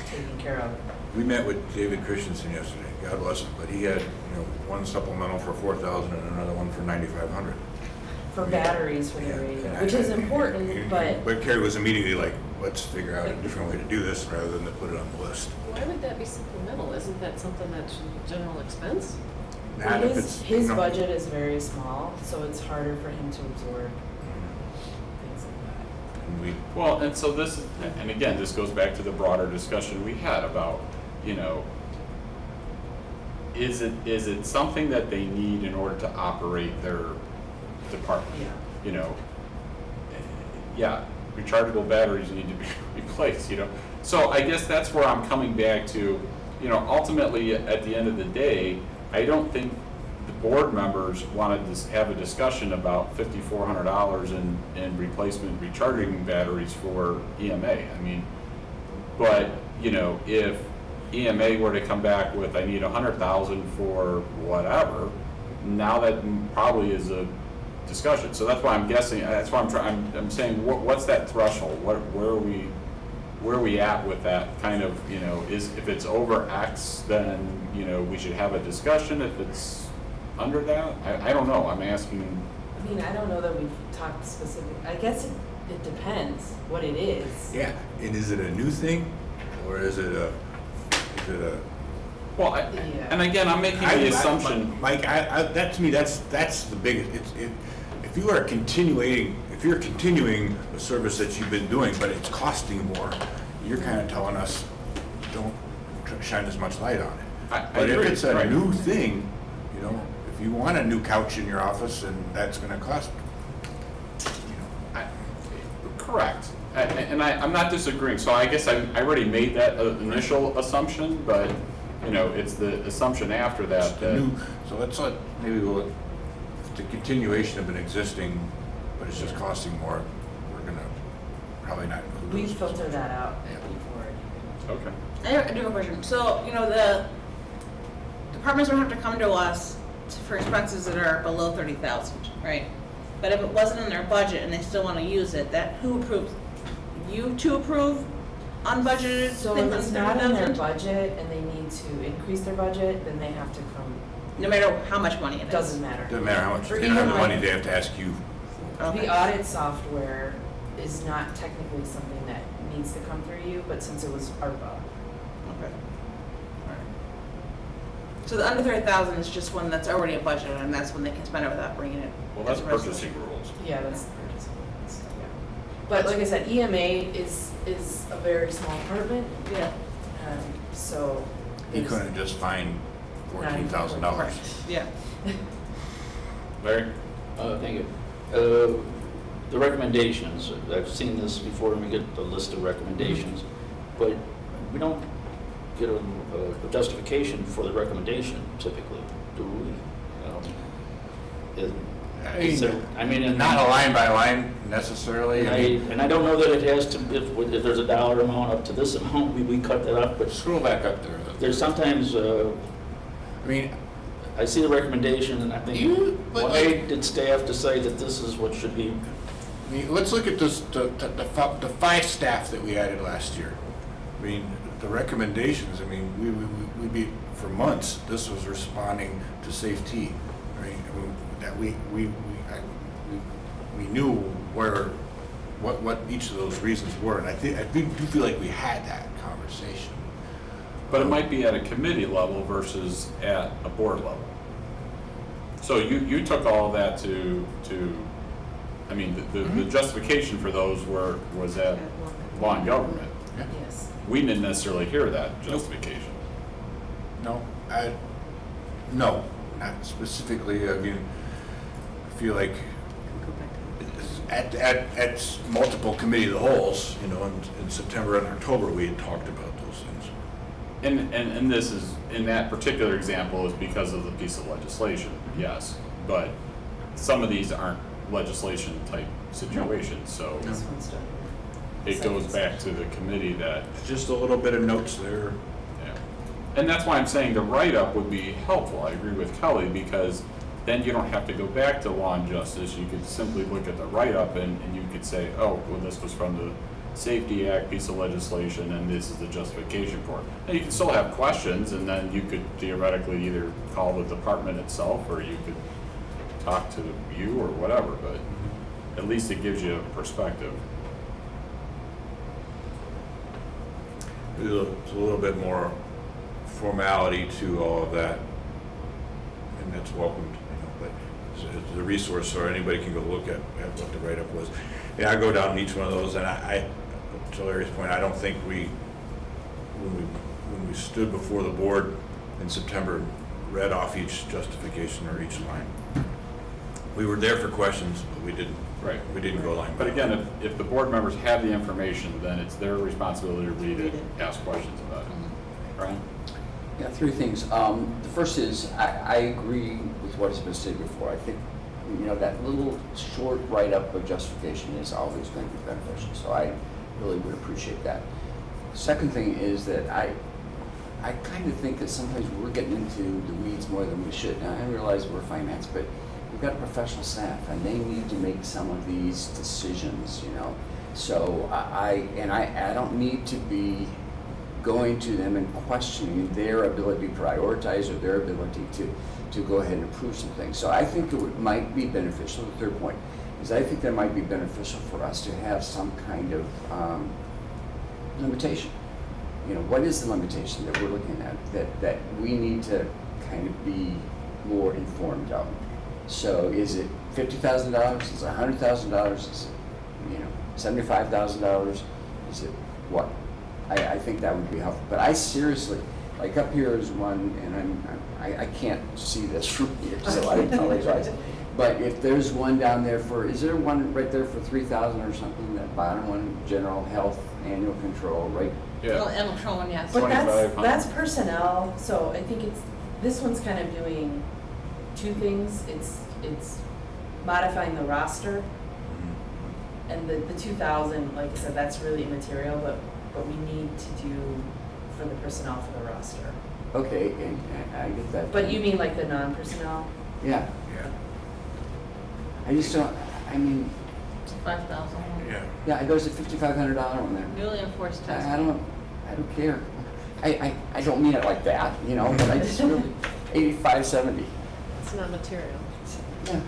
taken care of. We met with David Christensen yesterday, God bless him, but he had, one supplemental for $4,000 and another one for $9,500. For batteries for the radio, which is important, but. But Carrie was immediately like, let's figure out a different way to do this rather than to put it on the list. Why would that be supplemental? Isn't that something that's general expense? Not if it's, His budget is very small, so it's harder for him to absorb things like that. And we, Well, and so this is, and again, this goes back to the broader discussion we had about, is it something that they need in order to operate their department? Yeah. Yeah, rechargeable batteries need to be replaced, So I guess that's where I'm coming back to, ultimately, at the end of the day, I don't think the board members wanted to have a discussion about $5,400 in replacement recharging batteries for EMA. I mean, but, if EMA were to come back with, I need $100,000 for whatever, now that probably is a discussion. So that's why I'm guessing, that's why I'm saying, what's that threshold? Where are we at with that kind of, if it's over X, then, we should have a discussion. If it's under that, I don't know, I'm asking. I mean, I don't know that we've talked specific, I guess it depends what it is. yeah, and is it a new thing, or is it a? Well, and again, I'm making the assumption. Mike, that to me, that's the biggest, if you are continuing a service that you've been doing, but it's costing more, you're kind of telling us, don't shine as much light on it. I But if agree, it's a right. new thing, if you want a new couch in your office, and that's gonna cost, Correct. I'm not disagreeing, so I guess I already made that initial assumption, but, it's the assumption after that the new, so let's let, maybe we'll, it's a continuation of an existing, but it's just costing more, we're gonna probably not include We those. filter that out Yeah. before. Okay. I do have a question. So, the departments don't have to come to us for expenses that are below 30,000, right? But if it wasn't in their budget and they still want to use it, who approves? You to approve unbudgeted So things if under it's not in their 30,000? budget and they need to increase their budget, then they have to come, No matter how much money it is? doesn't matter. Doesn't matter how much, Or if they don't have the even money, like- they have to ask you. Okay. The audit software is not technically something that needs to come through you, but since it was ARPA. Okay. So the under 30,000 is just one that's already a budget, and that's when they can spend it without bringing it. Well, that's as a resolution. purchasing rules. Yeah, that's purchasing. Yeah. But like I said, EMA is a very small department, Yeah. so. He there's- couldn't just find $14,000. Yeah. Larry? Thank you. The recommendations, I've seen this before, and we get the list of recommendations, but we don't get a justification for the recommendation typically, do we? I mean, Not a line by line necessarily. and I don't know that it has to, if there's a dollar amount up to this amount, we cut that up, but Scroll back up there. there's sometimes, I mean, I see the recommendation and I think, but why did staff decide that this is what should be? I mean, let's look at this, the 5 staff that we added last year. I mean, the recommendations, I mean, we be, for months, this was responding to safety, right? I mean, that we knew what each of those reasons were, and I do feel like we had that conversation. But it might be at a committee level versus at a board level. So you took all of that to I mean, the justification for those was at law and government. Yes. We didn't necessarily hear that justification. No, no, not specifically. I mean, I feel like at multiple committee of the wholes, in September and October, we had talked about those things. And this is, in that particular example, is because of the piece of legislation, yes. But some of these aren't legislation type situations, so This one's done. it goes back to the committee that, Just a little bit of notes there. yeah. And that's why I'm saying the write-up would be helpful, I agree with Kelly, because then you don't have to go back to Law and Justice, you could simply look at the write-up and you could say, oh, well, this was from the Safety Act piece of legislation and this is the justification for it. And you can still have questions and then you could theoretically either call the department itself or you could talk to you or whatever, but at least it gives you a perspective. It's a little bit more formality to all of that, and that's welcomed, but it's a resource so anybody can go look at what the write-up was. And I go down each one of those, and I to Larry's point, I don't think when we stood before the board in September, read off each justification or each line. We were there for questions, but we didn't. Right. We didn't go line by But line. again, if the board members have the information, then it's their responsibility to read it, ask questions about it. Brian? Yeah, 3 things. The first is, I agree with what has been said before. I think, that little short write-up of justification is always going to be beneficial, so I really would appreciate that. Second thing is that I kind of think that sometimes we're getting into the weeds more than we should. Now, I realize we're finance, but we've got a professional staff, and they need to make some of these decisions, So I don't need to be going to them and questioning their ability to prioritize or their ability to go ahead and approve some things. So I think it might be beneficial. The third point is I think that might be beneficial for us to have some kind of limitation. What is the limitation that we're looking at that we need to kind of be more informed of? So is it $50,000? Is it $100,000? Is it $75,000? Is it what? I think that would be helpful. But I seriously like up here is one, and I can't see this from here, so I apologize. But if there's one down there for, is there one right there for 3,000 or something, that bottom one, general health, annual control, right? Well, Yeah, animal control one, yes. But 2,500. that's personnel, so I think this one's kind of doing two things. It's modifying the roster, and the 2,000, like I said, that's really immaterial, but we need to do for the personnel for the roster. Okay, and I get that. But you mean like the non-personnel? Yeah, Yeah, I just don't, I mean, 5,000. yeah, there's a $5,500 one there. Newly enforced testing. I don't care. I don't mean it like that, you know, but I just really, 85, 70. It's not material. Yeah.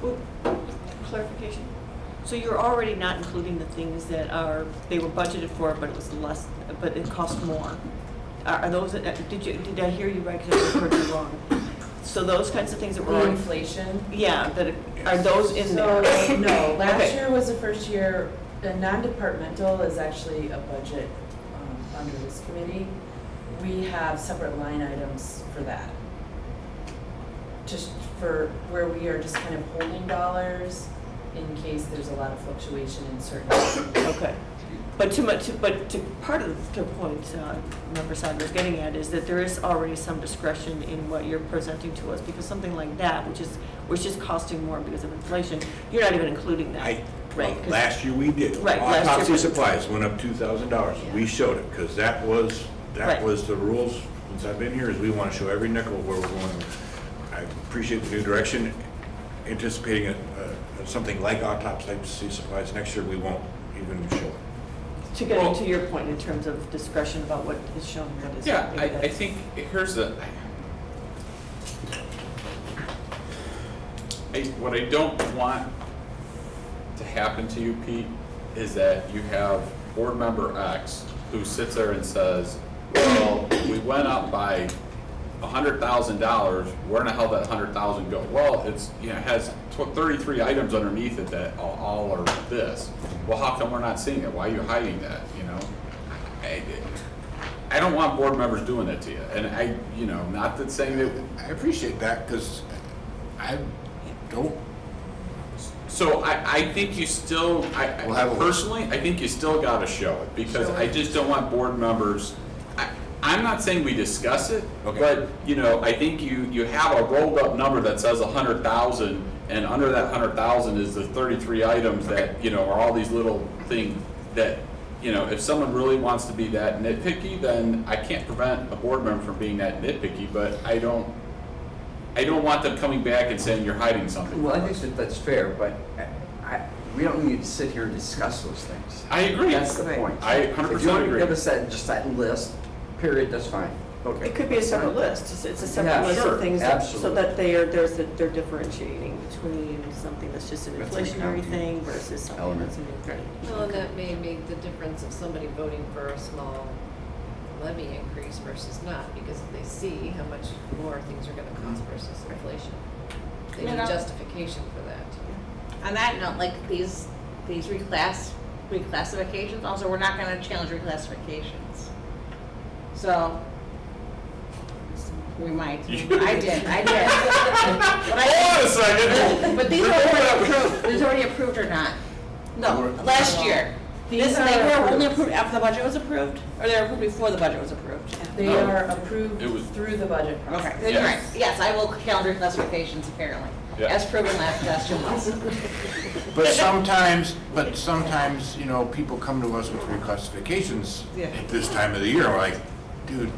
Well, clarification. So you're already not including the things that they were budgeted for, but it was less, but it cost more. Are those, did I hear you right, because I heard you wrong? So those kinds of things that were. The inflation? Yeah, are those in So, there? no, last Okay. year was the first year, the non-departmental is actually a budget under this committee. We have separate line items for that. Just for where we are just kind of holding dollars in case there's a lot of fluctuation in certain. Okay. But part of the point Member Sandra is getting at is that there is already some discretion in what you're presenting to us, because something like that, which is costing more because of inflation, you're not even including that. Well, Right, 'cause- last year we did. Right, last year, Autopsy but- supplies went up $2,000. Yeah. We showed it, because that was Right. the rules since I've been here, is we want to show every nickel where we're going. I appreciate the new direction, anticipating something like autopsy supplies next year, we won't even show it. To get Well- to your point in terms of discretion about what is shown, what is. yeah, maybe I that's- think, here's what I don't want to happen to you, Pete, is that you have board member X who sits there and says, well, we went up by $100,000, where in the hell did that 100,000 go? Well, it's, it has 33 items underneath it that all are this. Well, how come we're not seeing it? Why are you hiding that, you know? I don't want board members doing that to you, and not that saying that. I appreciate that, because I don't. So I think you still, We'll have a- personally, I think you still gotta show it, because I just don't want board members, I'm not saying we discuss it, Okay. but, I think you have a rolled up number that says 100,000, and under that 100,000 is the 33 items that, are all these little things that, if someone really wants to be that nitpicky, then I can't prevent a board member from being that nitpicky, but I don't want them coming back and saying you're hiding something. Well, I from think us. that that's fair, but we don't need to sit here and discuss those things. I agree. That's the Right. point. I 100% If you want to agree. give us just that list, period, that's fine. Okay. It could be a separate list, it's a Yeah, separate list sure, of things, so absolutely. that they're differentiating between something that's just an That's an inflationary accounting thing versus something element. that's an inflationary. Well, and that may make the difference of somebody voting for a small levy increase versus not, because if they see how much more things are gonna cost versus inflation, they You need know- justification for that. On that note, like these reclassifications, also, we're not gonna challenge reclassifications. So, we might. I did. But Hold on a second. But these are already approved, these are already approved or not? No, last year. They were only approved after the budget was approved, or they were approved before the budget was approved? They No. are approved It was- through the budget process. Okay, then you're right. Yes. Yes, I will calendar classifications apparently, Yeah. as proven last 2 months. But sometimes, people come to us with reclassifications Yeah. at this time of the year, we're like, dude,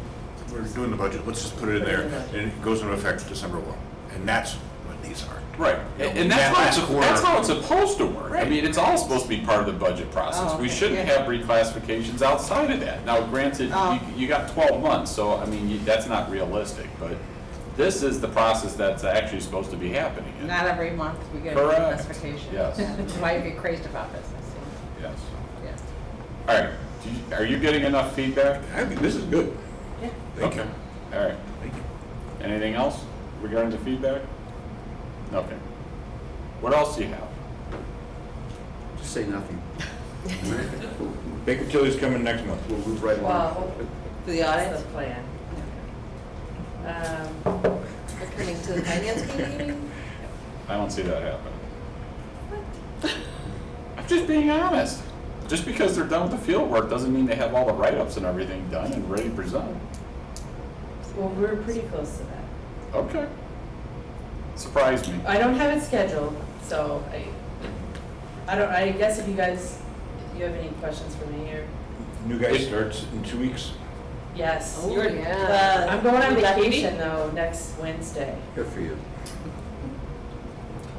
we're doing the budget, let's just put it in there, and it goes into effect December 1. And that's what these are. Right, You know, and that last quarter- that's how it's supposed to work. I Right. mean, it's all supposed to be part of the budget process. Oh, We okay, shouldn't yeah. have reclassifications outside of that. Now, granted, Oh. you got 12 months, so, I mean, that's not realistic, but this is the process that's actually supposed to be happening. Not every month we get a Correct. reclassification. Yes. Which is why you get crazed about this, I see. Yes. Yeah. All right, are you getting enough feedback? I mean, this is good. Yeah. Thank you. Okay. All right. Thank you. Anything else regarding the feedback? Okay. What else do you have? Just say nothing. Baker Tilly's coming next month. We'll move right along. Well, For the that's audit? the plan. They're coming to the finance meeting? I don't see that happening. I'm just being honest. Just because they're done with the field work doesn't mean they have all the write-ups and everything done and ready to present. Well, we're pretty close to that. Okay. Surprised me. I don't have it scheduled, so I guess if you guys, you have any questions for me or? New guy starts in 2 weeks. Yes. Oh, You're- yeah. I'm going on With deputy? vacation though, next Wednesday. Good for you.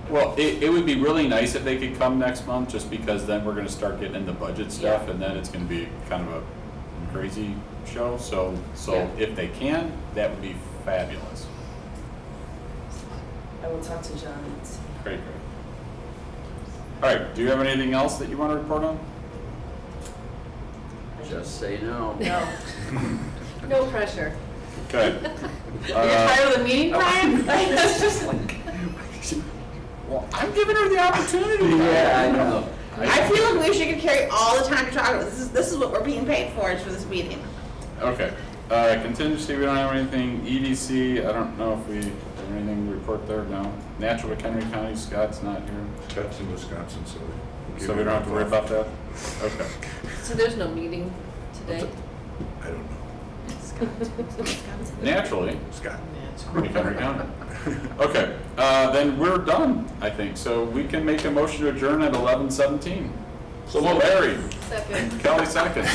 Well, it would be really nice if they could come next month, just because then we're gonna start getting into budget stuff, and then it's gonna be kind of a crazy show, so Yeah. if they can, that would be fabulous. I will talk to John and see. Great, great. All right, do you have anything else that you wanna report on? Just say no. No. No pressure. Okay. You're part of the meeting, Brian? That's just like. Well, I'm giving her the opportunity. Yeah, I know. I feel like we should carry all the time to talk about this. This is what we're being paid for, is for this meeting. Okay, contingency, we don't have anything. EDC, I don't know if we have anything to report there, no. Natural McHenry County, Scott's not here, Scott's in Wisconsin, so. so we don't have to worry about that? Okay. So there's no meeting today? I don't know. Naturally, Scott. McHenry County. Okay, then we're done, I think, so we can make a motion to adjourn at 11:17. So Larry, Second. Kelly seconds.